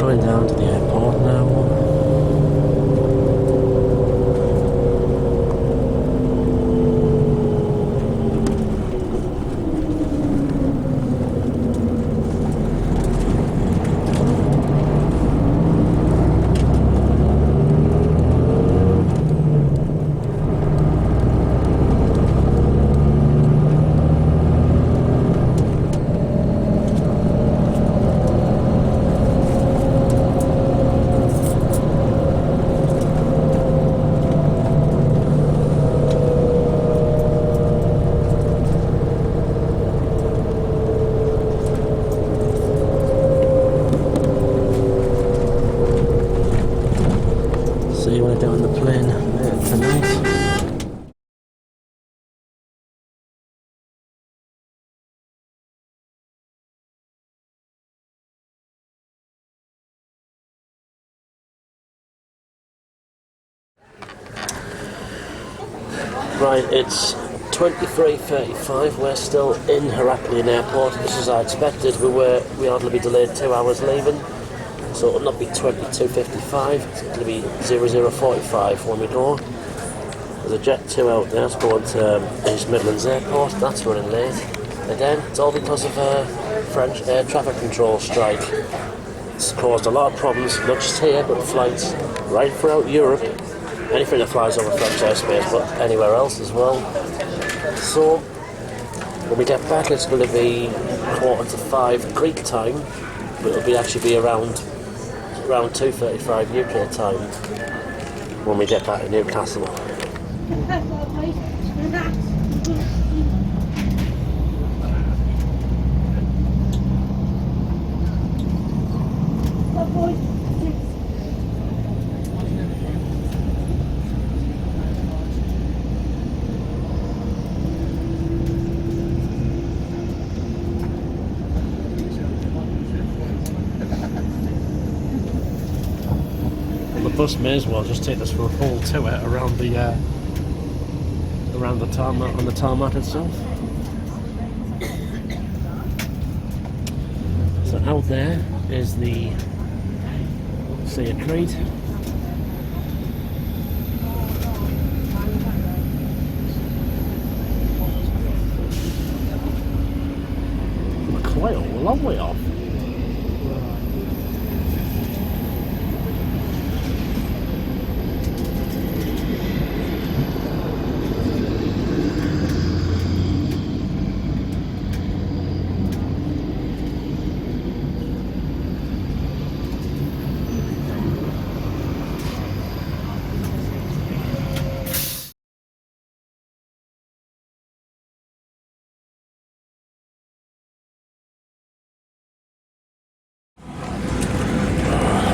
Down to the airport now. See what I do on the plane later tonight. Right, it's 23:35. We're still in Heraklion Airport. This is as I expected. We hardly be delayed 2 hours leaving. So it'll not be 22:55, it's going to be 00:45 when we go. There's a Jet 2 out there, it's going to East Midlands Airport, that's running late. Again, it's all because of a French air traffic control strike. It's caused a lot of problems, not just here, but flights right throughout Europe. Anything that flies over French airspace, but anywhere else as well. So, when we get back, it's going to be 4:45 Greek time, but it'll actually be around 2:35 UK time when we get back to Newcastle. The bus may as well just take us for a whole tour around the tarmac, on the tarmac itself. So out there is the Sea of Crete. We're quite a long way off.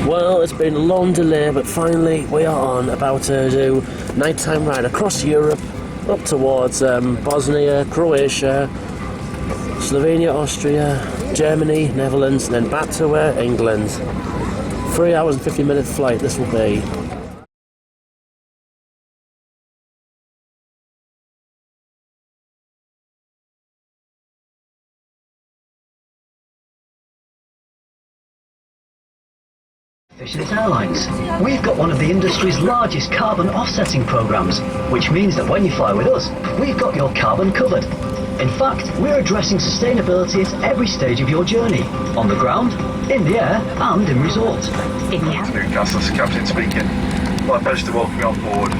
Well, it's been a long delay, but finally we are on, about to do nighttime ride across Europe, up towards Bosnia, Croatia, Slovenia, Austria, Germany, Netherlands, and then back to England. 3 hours and 50-minute flight this will be. Efficient Airlines. We've got one of the industry's largest carbon offsetting programs, which means that when you fly with us, we've got your carbon covered. In fact, we're addressing sustainability at every stage of your journey, on the ground, in the air, and in resort. Newcastle, Captain speaking. My pleasure to welcome you on board.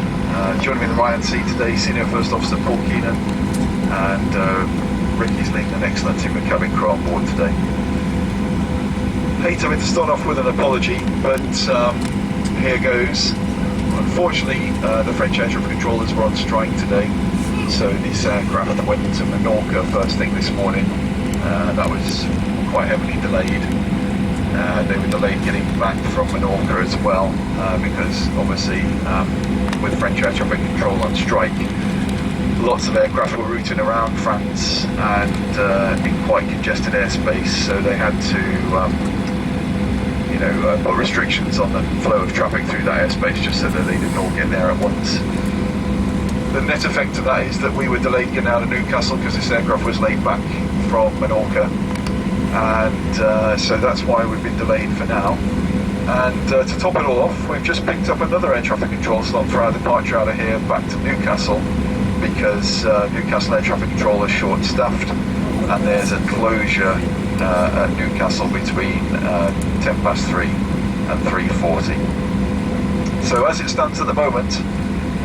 Joining me in the right-hand seat today, Senior First Officer Paul Keenan, and Ricky's leading an excellent team of cabin crew on board today. hate having to start off with an apology, but here goes. Unfortunately, the French air traffic controllers were on strike today, so this aircraft went to Menorca first thing this morning. That was quite heavily delayed. They were delayed getting back from Menorca as well, because obviously with French air traffic control on strike, lots of aircraft were routing around France and in quite congested airspace, so they had to put restrictions on the flow of traffic through that airspace just so that they didn't all get there at once. The net effect of that is that we were delayed getting out of Newcastle because this aircraft was laid back from Menorca, and so that's why we've been delayed for now. And to top it all off, we've just picked up another air traffic control slot for our departure out of here back to Newcastle, because Newcastle air traffic control is short-staffed, and there's a closure at Newcastle between 3:10 and 3:40. So as it stands at the moment,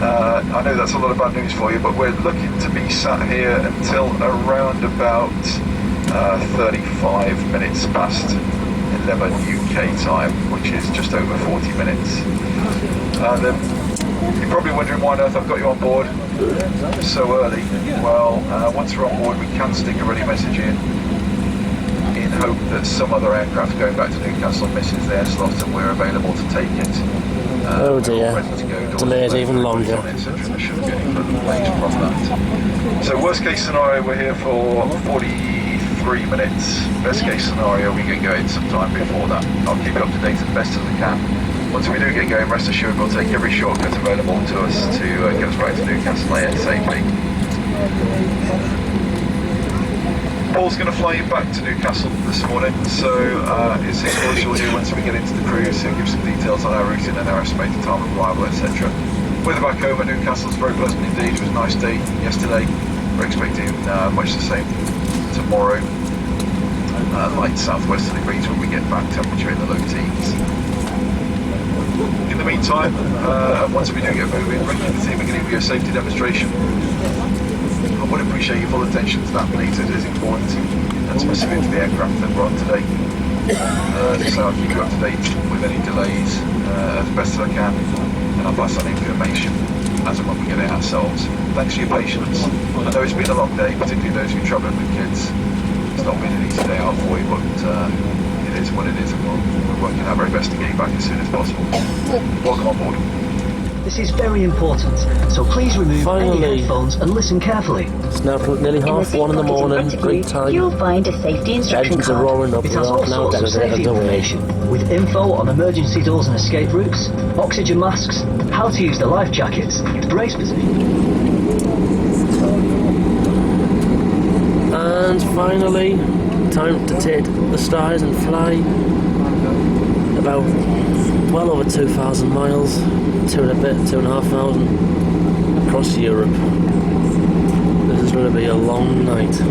I know that's a lot of bad news for you, but we're looking to be sat here until around about 35 minutes past 11 UK time, which is just over 40 minutes. You're probably wondering why on earth I've got you on board so early. Well, once we're on board, we can stick a ready message in hope that some other aircraft going back to Newcastle misses their slot and we're available to take it. Oh dear, delayed even longer. So worst case scenario, we're here for 43 minutes. Best case scenario, we get going sometime before that. I'll keep you up to date as best as I can. Once we do get going, rest assured we'll take every shortcut available to us to get us back to Newcastle ASAP. Paul's going to fly you back to Newcastle this morning, so it's his voice you'll hear once we get into the cruise. He'll give some details on our routing and our estimated time of arrival, etc. Weather back home at Newcastle is very pleasant indeed. It was a nice day yesterday. We're expecting much the same tomorrow. Light southwesterly breeze when we get back, temperature in the low teens. In the meantime, once we do get moving, Rick and the team are going to give you a safety demonstration. I would appreciate your full attention to that, please. It is important, and specific to the aircraft that we're on today. So I'll keep you up to date with any delays as best as I can, and I'll pass on information as and when we get it ourselves. Thanks for your patience. I know it's been a long day, particularly those who are travelling with kids. It's not been an easy day out for you, but it is what it is, and we're working our very best to get you back as soon as possible. Welcome on board. This is very important, so please remove any headphones and listen carefully. It's now nearly 1:30 in the morning, great time. You'll find a safety instruction Engines are roaring up, It we're has all half an hour sorts of safety information, with info on emergency doors and escape routes, oxygen masks, how to use the life jackets, brace position. And finally, time to take the skies and fly about well over 2,000 miles, 2,500 across Europe. This is going to be a long night.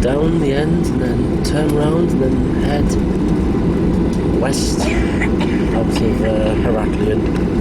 down the end and then turn round and then head west out of Heraklion.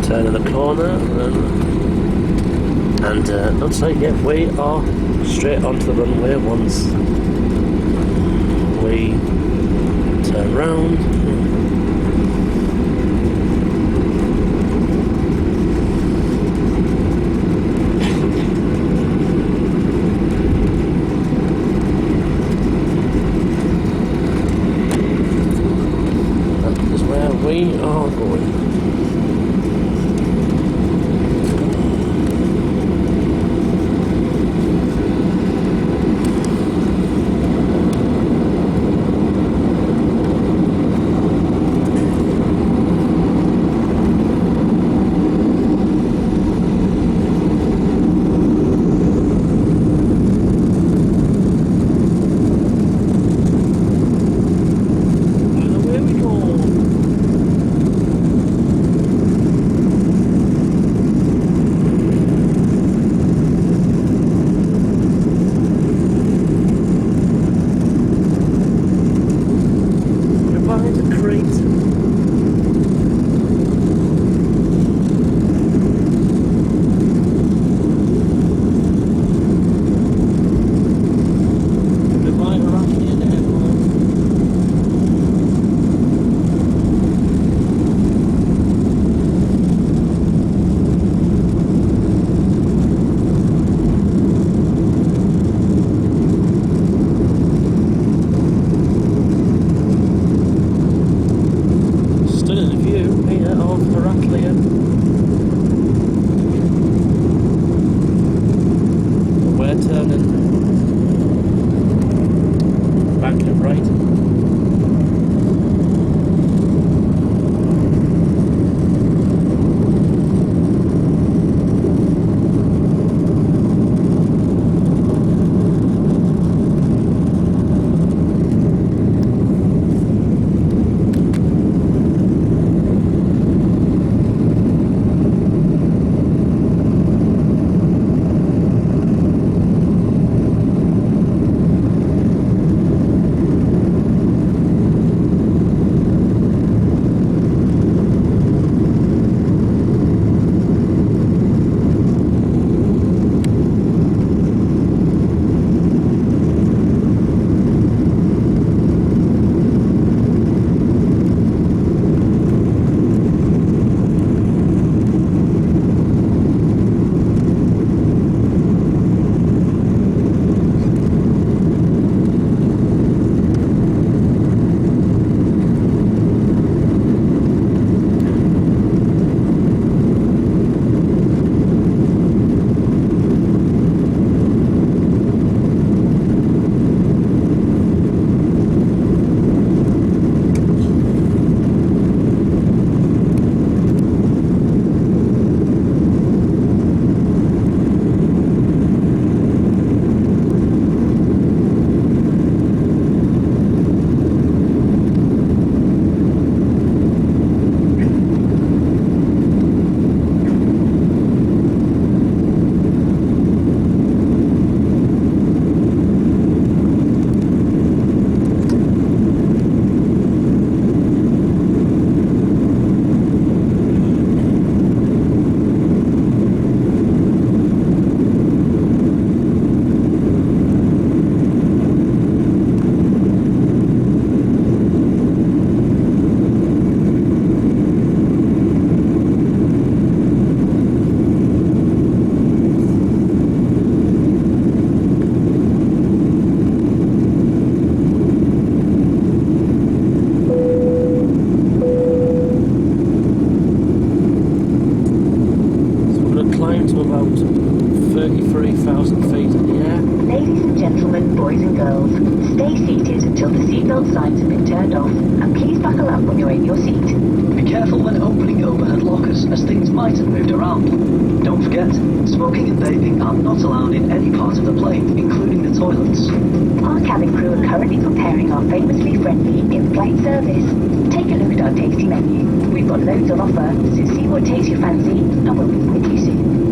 Turning the corner and looks like we are straight onto the runway once we turn round. That is where we are going. your seat. Be careful when opening overhead lockers, as things might have moved around. Don't forget, smoking and vaping are not allowed in any part of the plane, including the toilets. Our cabin crew are currently preparing our famously friendly in-flight service. Take a look at our tasty menu. We've got loads on offer, so see what takes your fancy, and we'll be with you soon.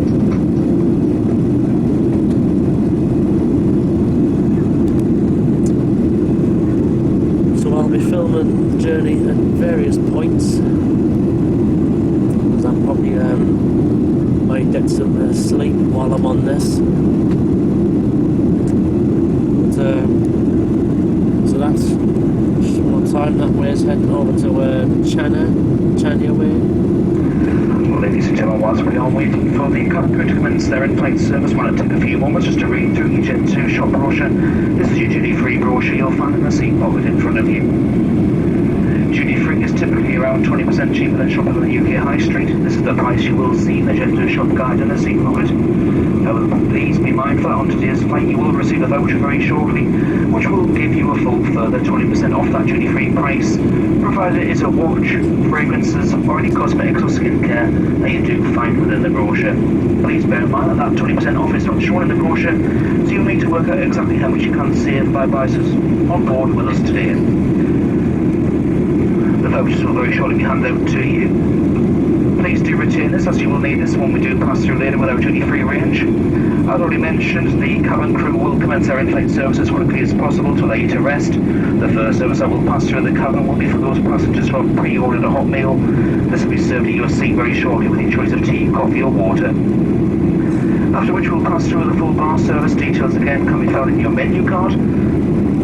So I'll be filming the journey at various points, because I'm probably might get some sleep while I'm on this. But, so that's just one time. That way is heading over to Chania way. Well, ladies and gentlemen, whilst we are waiting for the cabin crew to commence their in-flight service, I want to take a few moments just to read through each Gen 2 shop brochure. This is your duty-free brochure you'll find in the seat pocket in front of you. Duty-free is typically around 20% cheaper than shopping on the UK High Street. This is the price you will see in the Gen 2 shop guide in the seat pocket. However, please be mindful that on today's flight you will receive a voucher very shortly, which will give you a full further 20% off that duty-free price, provided it is a watch, fragrances, or any cosmetics or skincare that you do find within the brochure. Please bear in mind that that 20% off is not shown in the brochure, so you'll need to work out exactly how much you can save by buying on board with us today. The vouchers will very shortly be handed out to you. Please do retain this, as you will need this when we do pass through later with our duty-free range. As already mentioned, the cabin crew will commence their in-flight service as quickly as possible to allow you to rest. The first service that will pass through the cabin will be for those passengers who have pre-ordered a hot meal. This will be served at your seat very shortly with your choice of tea, coffee or water. After which we'll pass through the full bar service. Details again can be found in your menu card.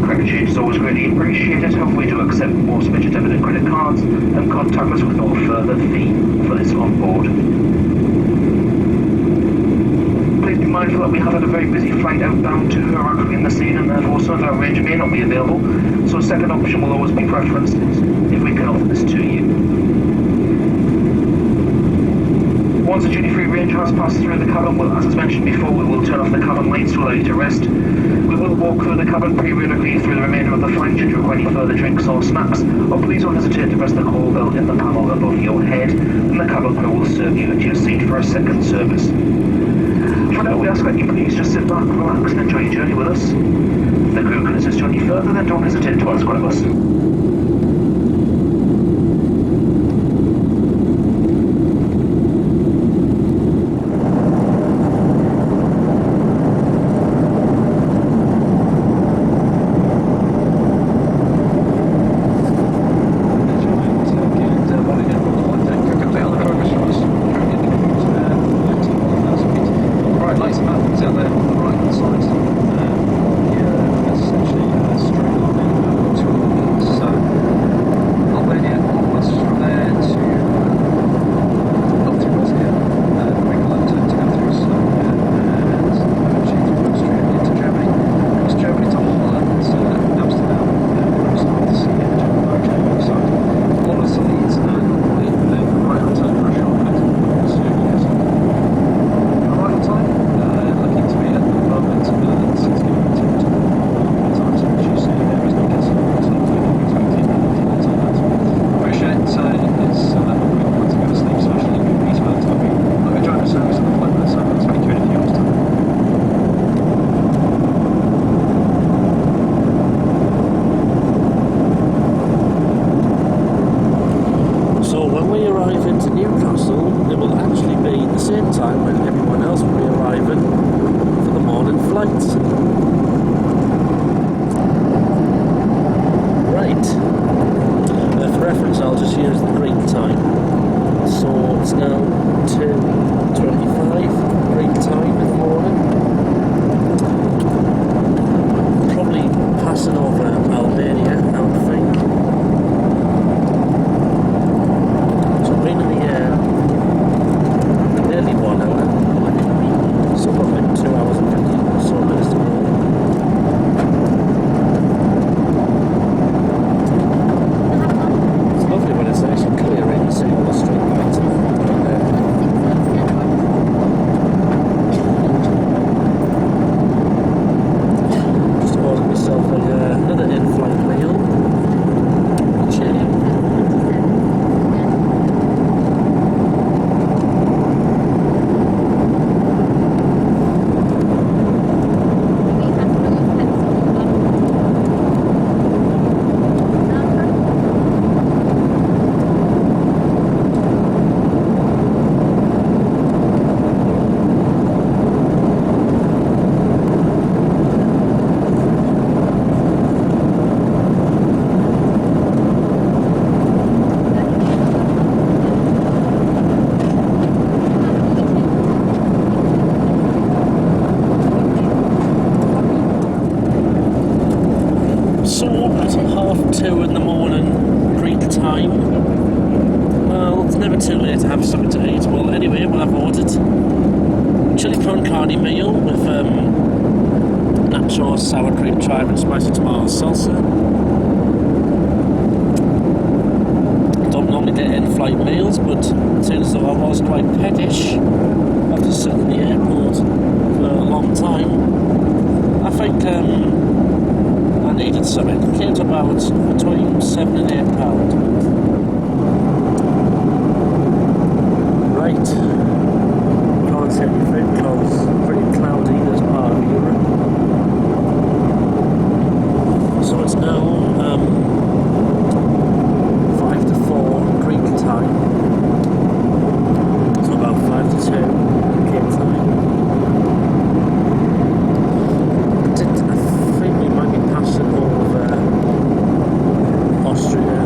Correct change is always greatly appreciated. However, we do accept most major debit and credit cards and contact us with no further fee for this on board. Please be mindful that we have had a very busy flight outbound to Heraklion this evening, and therefore some of our range may not be available, so a second option will always be preferenced if we can offer this to you. Once the duty-free range has passed through the cabin, well, as I mentioned before, we will turn off the cabin lights to allow you to rest. We will walk through the cabin periodically through the remainder of the flight. Should you require any further drinks or snacks, or please don't hesitate to press the call bell in the panel above your head, and the cabin crew will serve you at your seat for a second service. For now, we ask that you please just sit back, relax, and enjoy your journey with us. If the crew can assist you any further, then don't hesitate to ask one of us. to Newcastle, it will actually be the same time when everyone else will be arriving for the morning flights. Right. For reference, I'll just use the Greek time. So it's now 2:25 Greek time in the morning. Probably passing over Albania, I would think. So I've been in the air nearly 1 hour. So probably 2 hours and 50 or so minutes to go. It's lovely when it's nice and clear and you see all the street lights down there. Just ordered myself another in It's never too late to have something to eat. Well, anyway, well, I've ordered chili prawn carne meal with nachos, sour cream, chive and spicy tomato salsa. Don't normally get in-flight meals, but it seems as though I was quite pettish after sitting in the airport for a long time. I think I needed something. It came to about between £7 and £8. Right. Can't see anything because it's pretty cloudy in this part of Europe. So it's now 5 to 4 Greek time. So about 5 to 2 UK time. I think we might be passing over Austria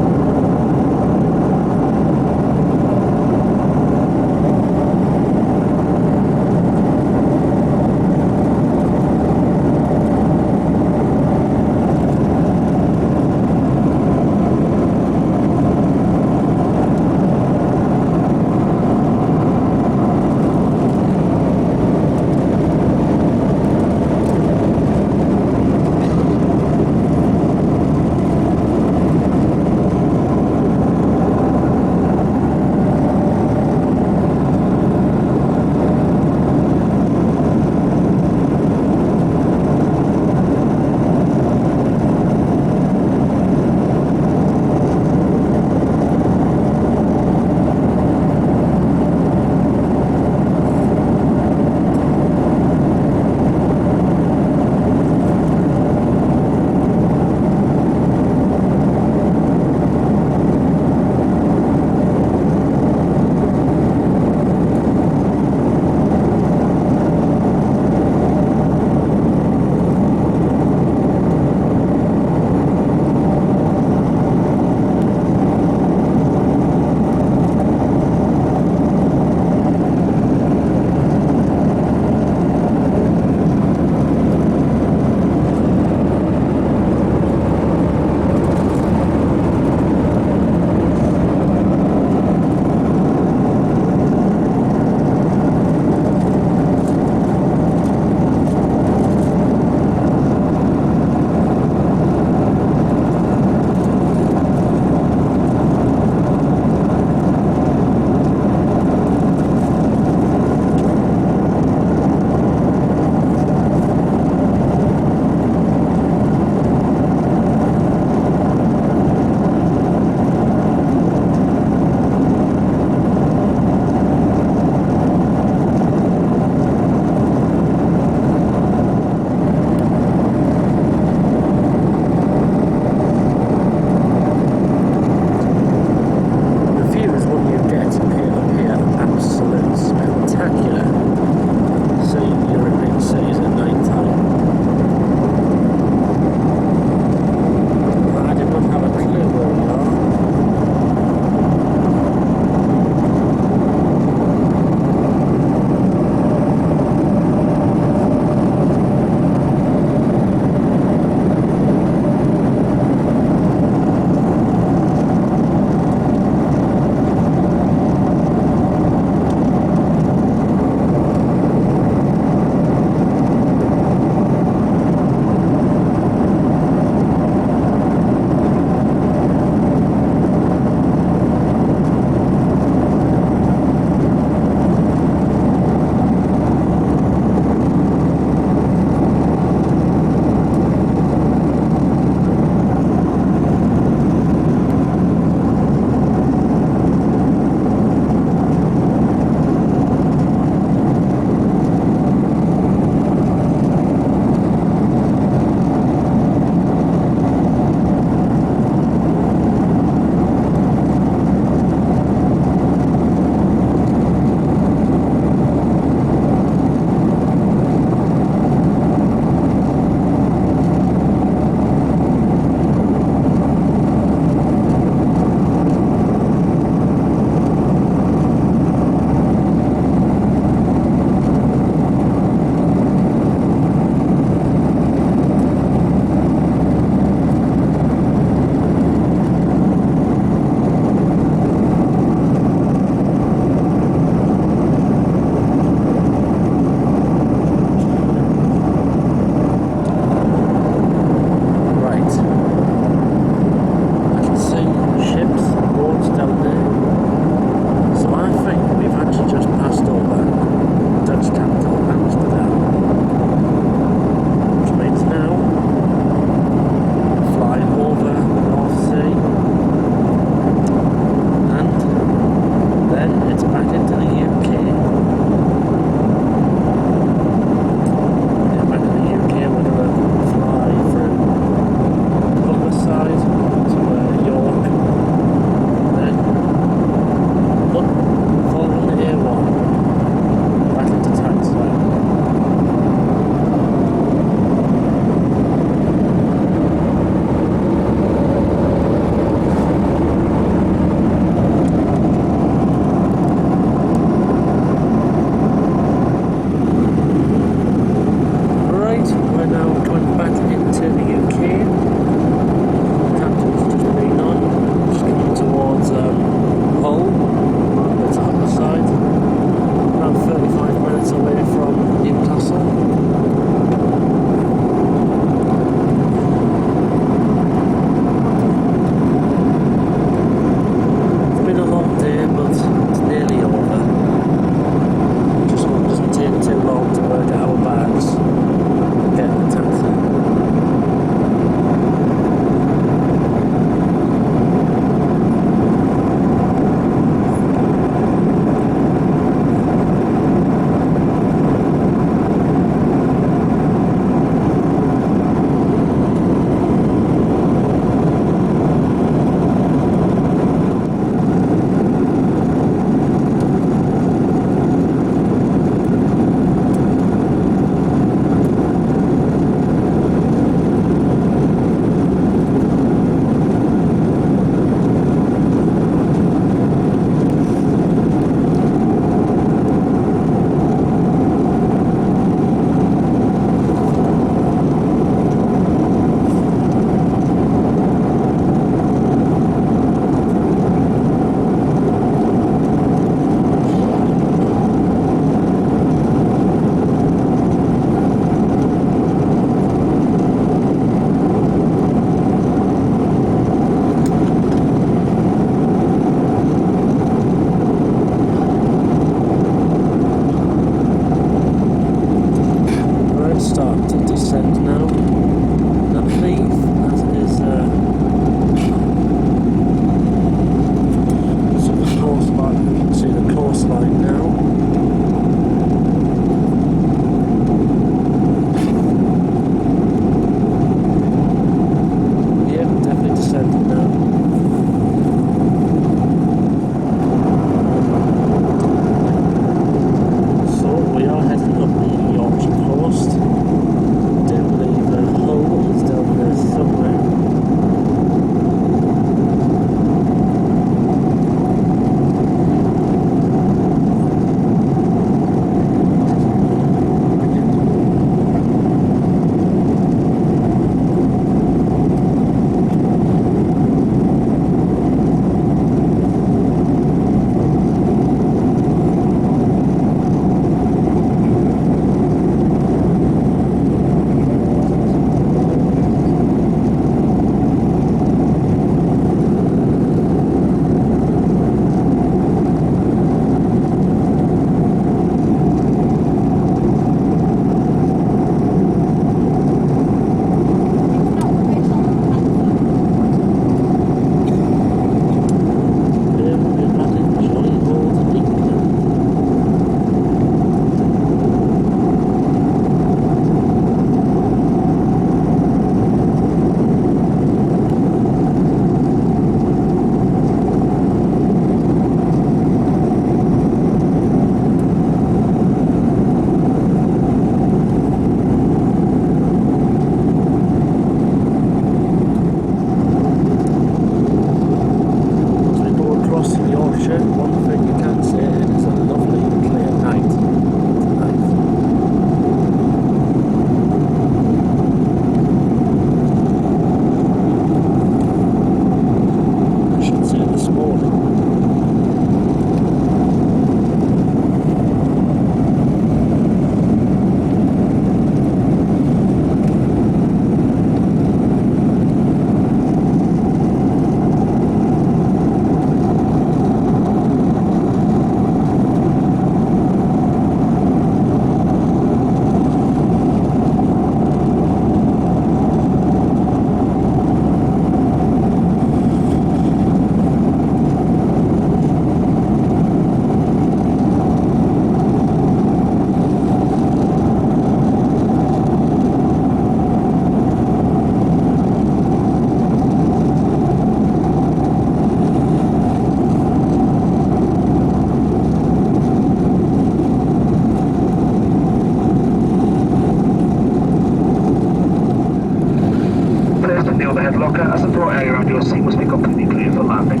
the floor area around your seat must be completely clear for landing.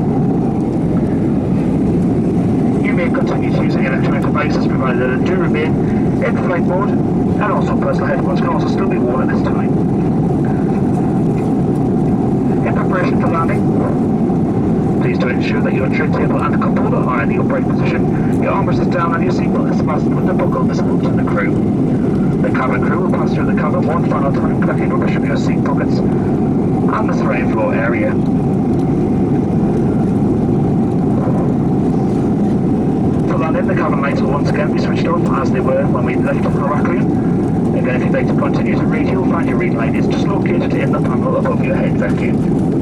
You may continue to use the electronic devices provided that do remain in flight mode, and also personal headphones can also still be worn at this time. In preparation for landing, please do ensure that your tray table and cup holder are in the upright position, your armrest is down and your seatbelt is fastened with the buckle visible to the crew. The cabin crew will pass through the cabin one final time, collecting rubbish from your seat pockets and the terrain floor area. For landing, the cabin lights will once again be switched off as they were when we left from Heraklion. Again, if you'd like to continue to read, you'll find your read light is just located in the panel above your head vacuum.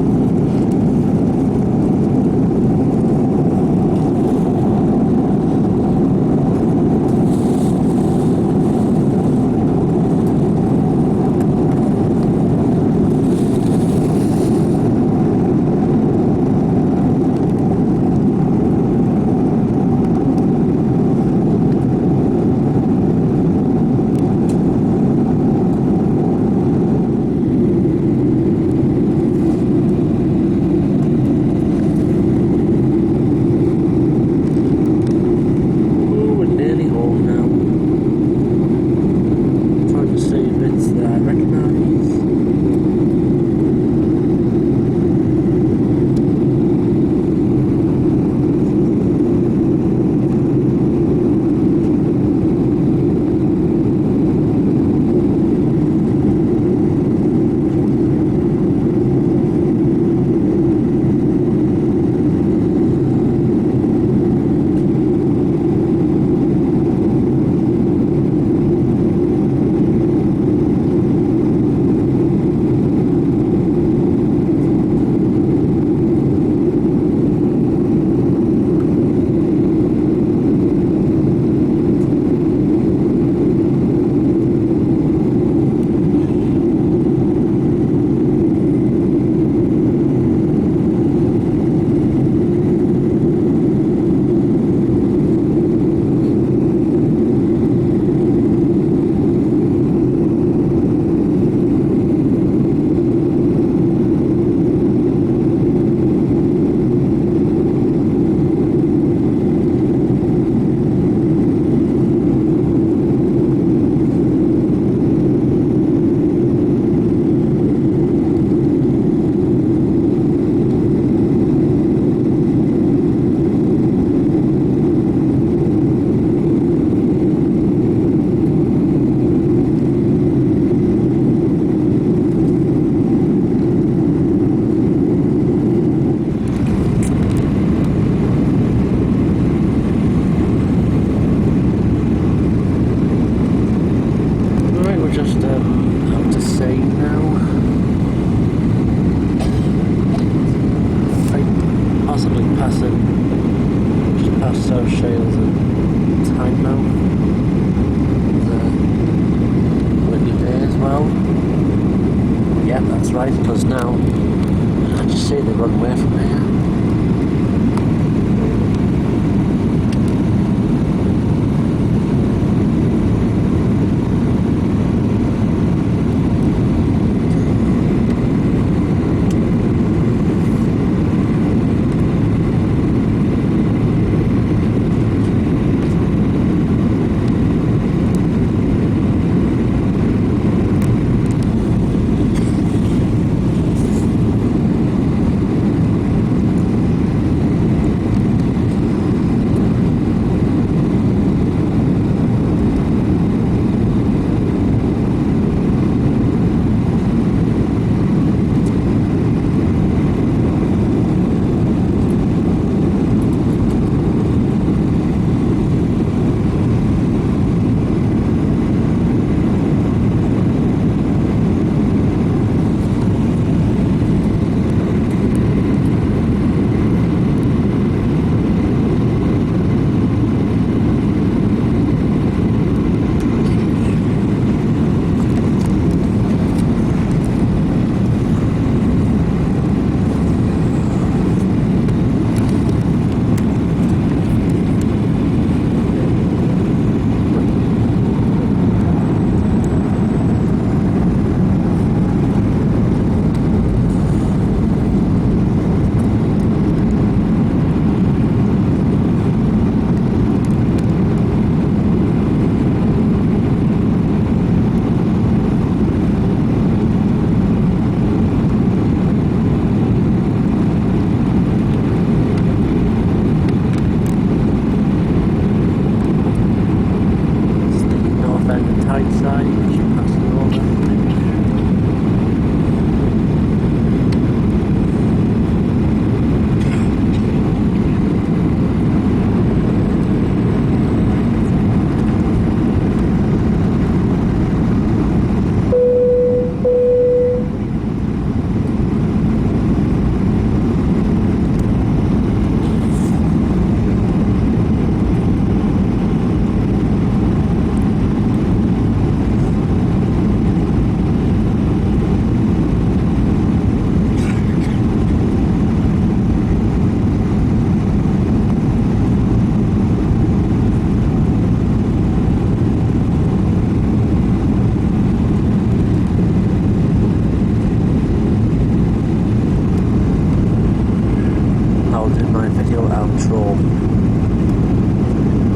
video outro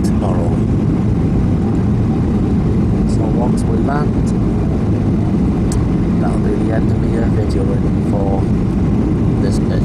tomorrow. So once we land, that'll be the end of my videoing for this bit.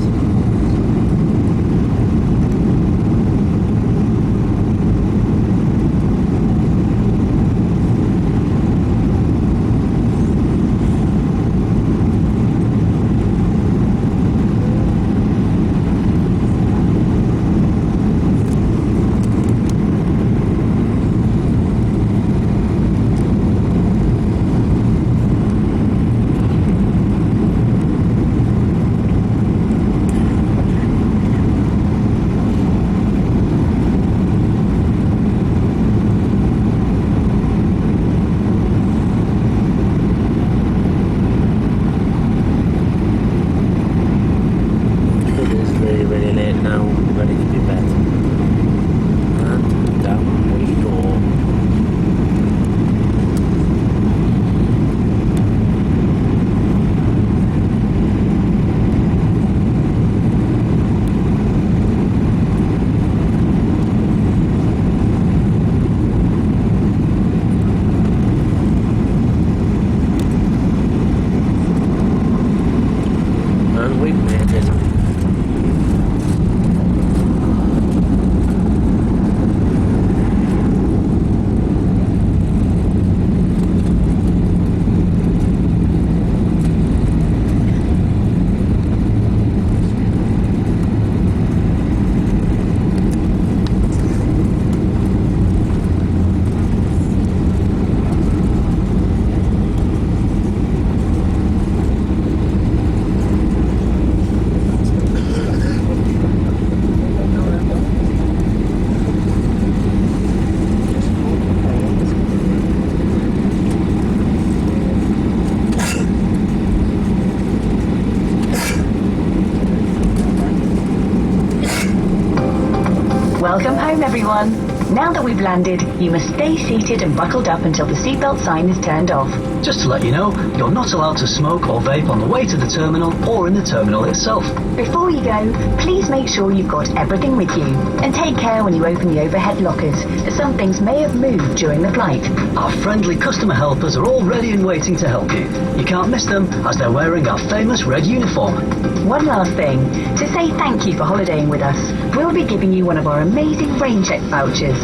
Welcome home, everyone. Now that we've landed, you must stay seated and buckled up until the seatbelt sign is turned off. Just to let you know, you're not allowed to smoke or vape on the way to the terminal or in the terminal itself. Before you go, please make sure you've got everything with you. And take care when you open the overhead lockers, as some things may have moved during the flight. Our friendly customer helpers are all ready and waiting to help you. You can't miss them, as they're wearing our famous red uniform. One last thing, to say thank you for holidaying with us, we'll be giving you one of our amazing rain check vouchers.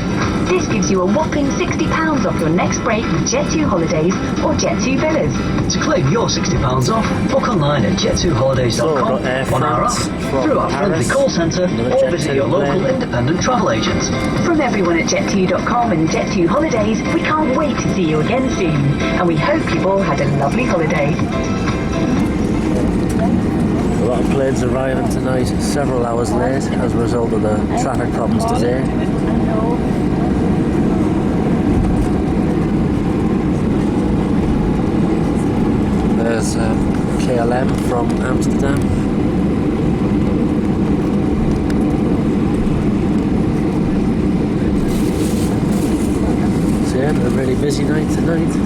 This gives you a whopping £60 off your next break with Jet2 Holidays or Jet2 Villas. To claim your £60 off, book online at jet2holidays.com, on our app, through our friendly call centre, or visit your local independent travel agent. From everyone at jet2.com and Jet2 Holidays, we can't wait to see you again soon, and we hope you've all had a lovely holiday. A lot of planes arriving tonight, several hours late as a result of the traffic problems today. There's KLM from Amsterdam. So yeah, a really busy night tonight.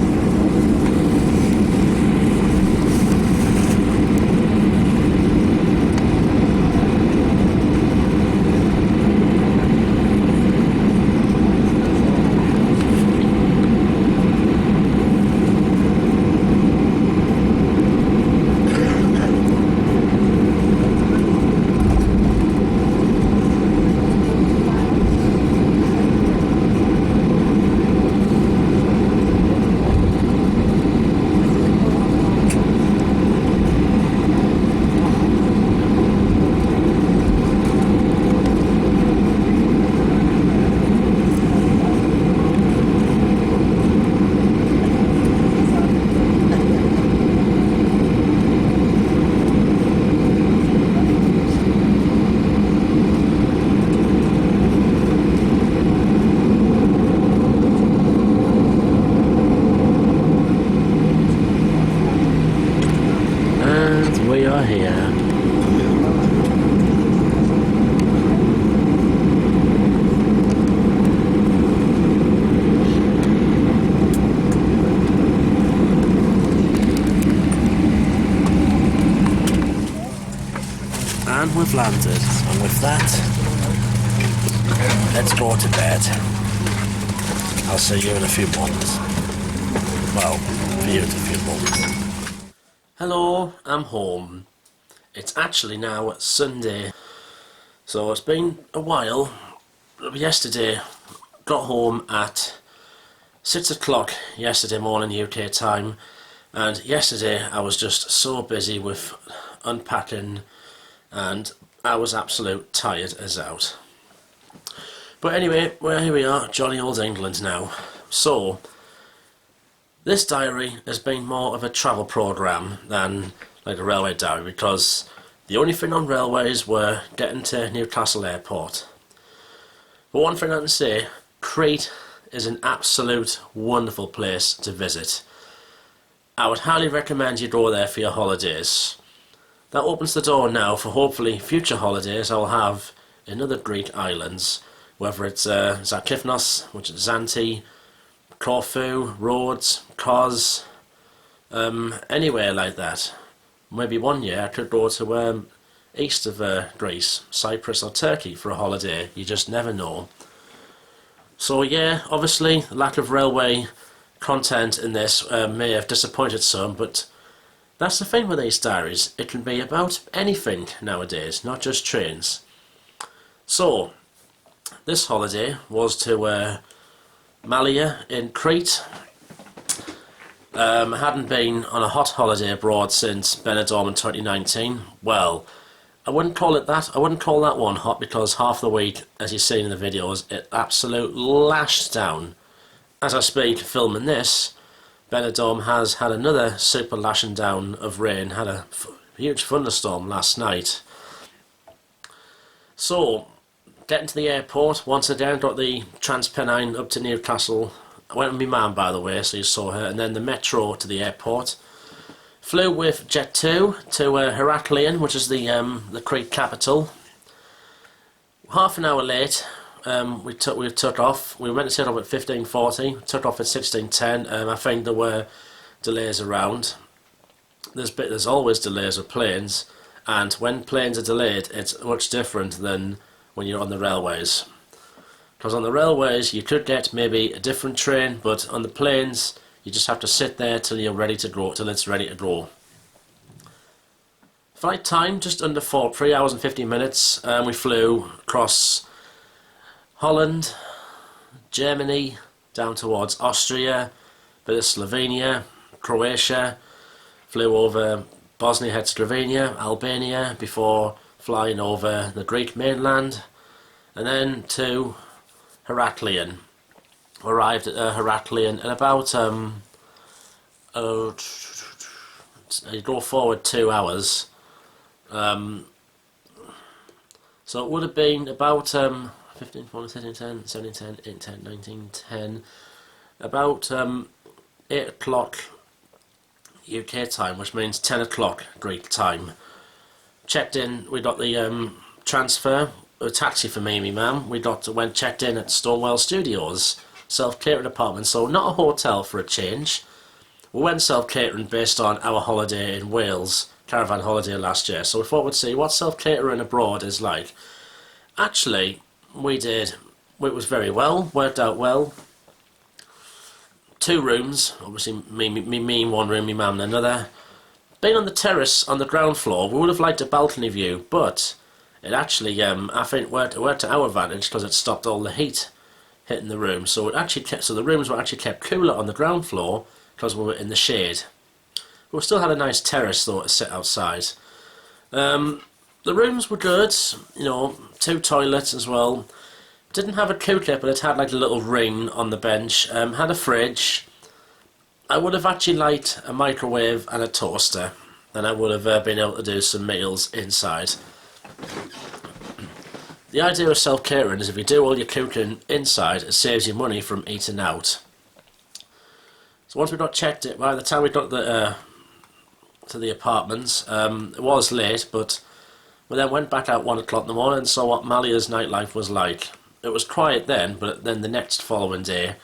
We've landed, and with that let's go to bed. I'll see you in a few moments. Well, for you in a few moments. Hello, I'm home. It's actually now Sunday, so it's been a while. Yesterday, got home at 6 o'clock yesterday morning UK time, and yesterday I was just so busy with unpacking and I was absolute tired as out. But anyway, well, here we are, jolly old England now. So, this diary has been more of a travel programme than like a railway diary, because the only thing on railways were getting to Newcastle airport. But one thing I can say, Crete is an absolute wonderful place to visit. I would highly recommend you go there for your holidays. That opens the door now for hopefully future holidays I will have in other Greek islands, whether it's Zakynthos, which is Zante, Corfu, Rhodes, Kos, anywhere like that. Maybe one year I could go to east of Greece, Cyprus or Turkey for a holiday. You just never know. So yeah, obviously the lack of railway content in this may have disappointed some, but that's the thing with these diaries. It can be about anything nowadays, not just trains. So this holiday was to Malia in Crete. I hadn't been on a hot holiday abroad since Benidorm in 2019. Well, I wouldn't call it that. I wouldn't call that one hot, because half the week, as you've seen in the videos, it absolutely lashed down. As I speak, filming this, Benidorm has had another super lashing down of rain. Had a huge thunderstorm last night. So, getting to the airport, once again, got the Transpennine up to Newcastle. I went with my mum, by the way, so you saw her, and then the metro to the airport. Flew with Jet 2 to Heraklion, which is the Crete capital. Half an hour late, we took off. We were meant to set off at 15:40, took off at 16:10. I think there were delays around. There's always delays with planes, and when planes are delayed, it's much different than when you're on the railways. Because on the railways you could get maybe a different train, but on the planes you just have to sit there till you're ready to go, till it's ready to go. Flight time just under 3 hours and 50 minutes. We flew across Holland, Germany, down towards Austria, bit of Slovenia, Croatia, flew over Bosnia-Herzegovina, Albania, before flying over the Greek mainland, and then to Heraklion. Arrived at Heraklion at about you go forward 2 hours, so it would have been about 15, 14, 16, 10, 17, 10, 8, 10, 19, 10, about 8 o'clock UK time, which means 10 o'clock Greek time. Checked in, we got the transfer, a taxi for me and my mum. We went checked in at Stonewell Studios, self-catering apartment, so not a hotel for a change. We went self-catering based on our holiday in Wales, caravan holiday last year, so we thought we'd see what self-catering abroad is like. Actually, we did. It was very well, worked out well. 2 rooms, obviously me in one room, my mum in another. Being on the terrace on the ground floor, we would have liked a balcony view, but it actually, I think, worked to our advantage, because it stopped all the heat hitting the room. So the rooms were actually kept cooler on the ground floor because we were in the shade. We still had a nice terrace though to sit outside. The rooms were good, 2 toilets as well. Didn't have a cooker, but it had like a little ring on the bench. Had a fridge. I would have actually liked a microwave and a toaster, then I would have been able to do some meals inside. The idea of self-catering is if you do all your cooking inside, it saves you money from eating out. So once we got checked in, by the time we got to the apartments, it was late, but we then went back out 1 o'clock in the morning and saw what Malia's nightlife was like. It was quiet then, but then the next following day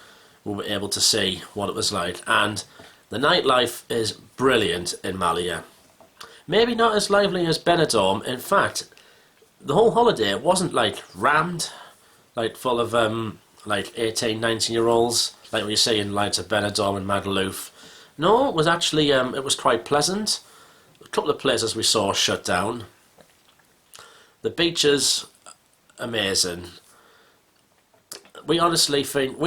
we were able to see what it was like, and the nightlife is brilliant in Malia. Maybe not as lively as Benidorm. In fact, the whole holiday wasn't like rammed, like full of like 18, 19-year-olds, like we see in lights of Benidorm and Magaluf. No, it was actually it was quite pleasant. A couple of places we saw shut down. The beaches, amazing. We honestly think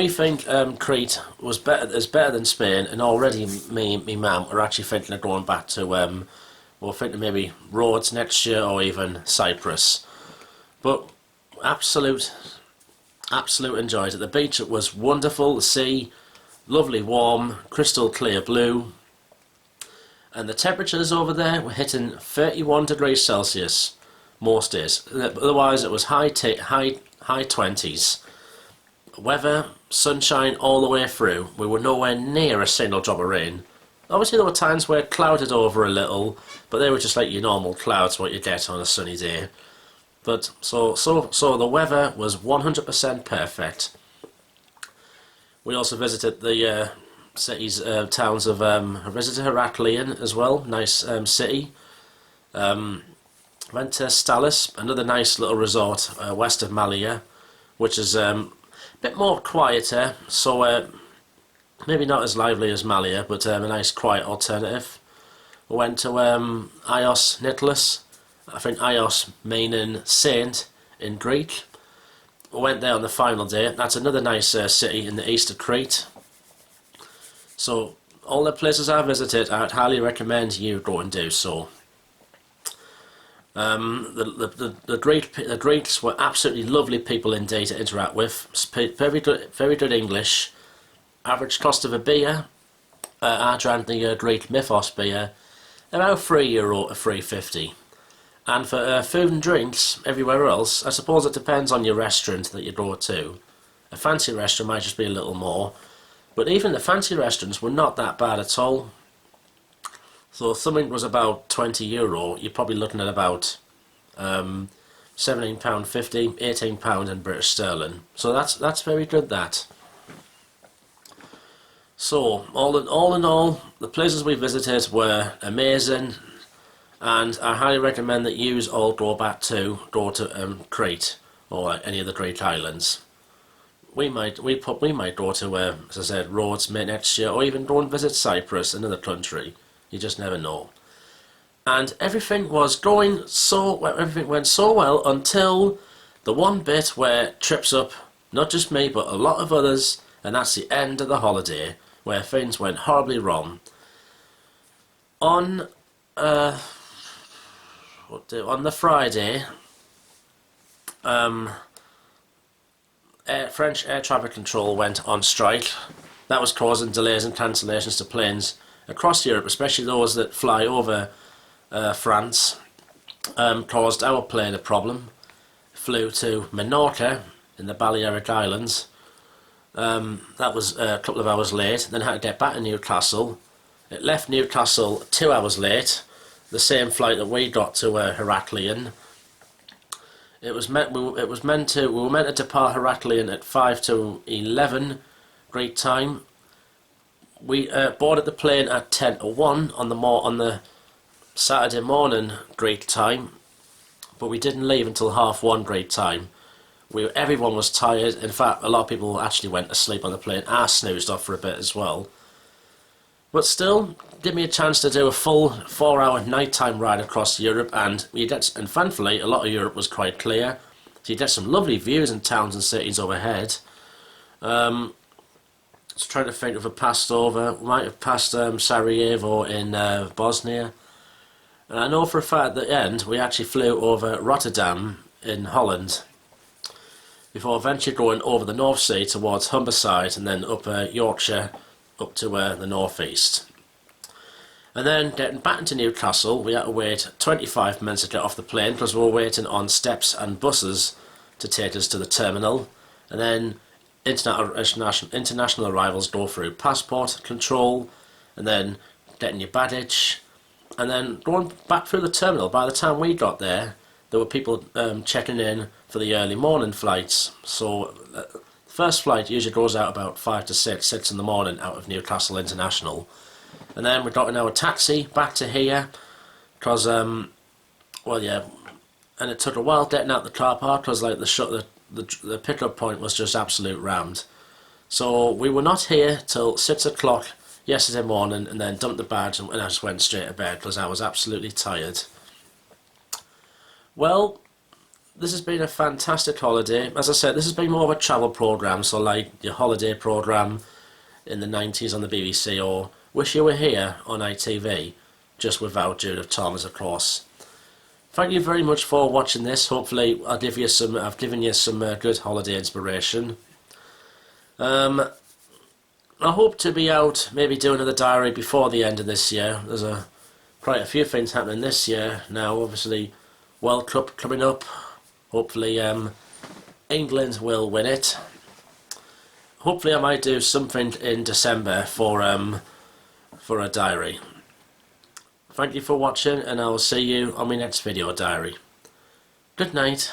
Crete is better than Spain, and already me mum are actually thinking of going back to we're thinking maybe Rhodes next year or even Cyprus. But absolute enjoyed it. The beach was wonderful. The sea, lovely, warm, crystal clear blue, and the temperatures over there were hitting 31 degrees Celsius most days. Otherwise, it was high 20s. Weather, sunshine all the way through. We were nowhere near a single drop of rain. Obviously there were times where it clouded over a little, but they were just like your normal clouds, what you get on a sunny day. But so the weather was 100% perfect. We also visited the cities, towns of I visited Heraklion as well, nice city. Went to Stalis, another nice little resort west of Malia, which is bit more quieter, so maybe not as lively as Malia, but a nice quiet alternative. We went to Agios Nikolaos, I think Agios meaning saint in Greek. We went there on the final day. That's another nice city in the east of Crete. So all the places I visited, I'd highly recommend you go and do so. The Greeks were absolutely lovely people indeed to interact with. Very good English. Average cost of a beer, I drank the Greek Mythos beer, about €3 to €3.50. And for food and drinks everywhere else, I suppose it depends on your restaurant that you go to. A fancy restaurant might just be a little more, but even the fancy restaurants were not that bad at all. So if something was about €20, you're probably looking at about £17.50, £18 in British sterling. So that's very good, that. So all in all, the places we visited were amazing, and I highly recommend that you all go to Crete or any of the Greek islands. We might go to as I said, Rhodes next year, or even go and visit Cyprus, another country. You just never know. And everything went so well until the one bit where it trips up not just me but a lot of others, and that's the end of the holiday, where things went horribly wrong. On the Friday, French air traffic control went on strike. That was causing delays and cancellations to planes across Europe, especially those that fly over France. Caused our plane a problem. Flew to Minorca in the Balearic Islands. That was a couple of hours late. Then had to get back to Newcastle. It left Newcastle 2 hours late. The same flight that we got to Heraklion. We were meant to depart Heraklion at 5 to 11 Greek time. We boarded the plane at 10 to 1 on the Saturday morning Greek time, but we didn't leave until 1:30 Greek time. Everyone was tired. In fact, a lot of people actually went to sleep on the plane. I snoozed off for a bit as well. But still, give me a chance to do a full 4-hour nighttime ride across Europe, and thankfully a lot of Europe was quite clear. So you get some lovely views in towns and cities overhead. Just trying to think if I passed over. We might have passed Sarajevo in Bosnia. And I know for a fact at the end we actually flew over Rotterdam in Holland, before eventually going over the North Sea towards Humberside and then up Yorkshire up to the northeast. And then getting back into Newcastle, we had to wait 25 minutes to get off the plane because we were waiting on steps and buses to take us to the terminal. And then international arrivals go through passport control, and then getting your baggage, and then going back through the terminal. By the time we got there were people checking in for the early morning flights. So the first flight usually goes out about 5 to 6 in the morning out of Newcastle International. And then we got in our taxi back to here because and it took a while getting out the car park because like the the pickup point was just absolute rammed. So we were not here till 6 o'clock yesterday morning, and then dumped the badge and I just went straight to bed because I was absolutely tired. Well, this has been a fantastic holiday. As I said, this has been more of a travel programme, so like your holiday programme in the 90s on the BBC, or Wish You Were Here on ITV, just without Judith Thomas, of course. Thank you very much for watching this. Hopefully I've given you some good holiday inspiration. I hope to be out, maybe doing another diary before the end of this year. There's quite a few things happening this year now. Obviously, World Cup coming up. Hopefully England will win it. Hopefully I might do something in December for a diary. Thank you for watching, and I will see you on my next video diary. Good night.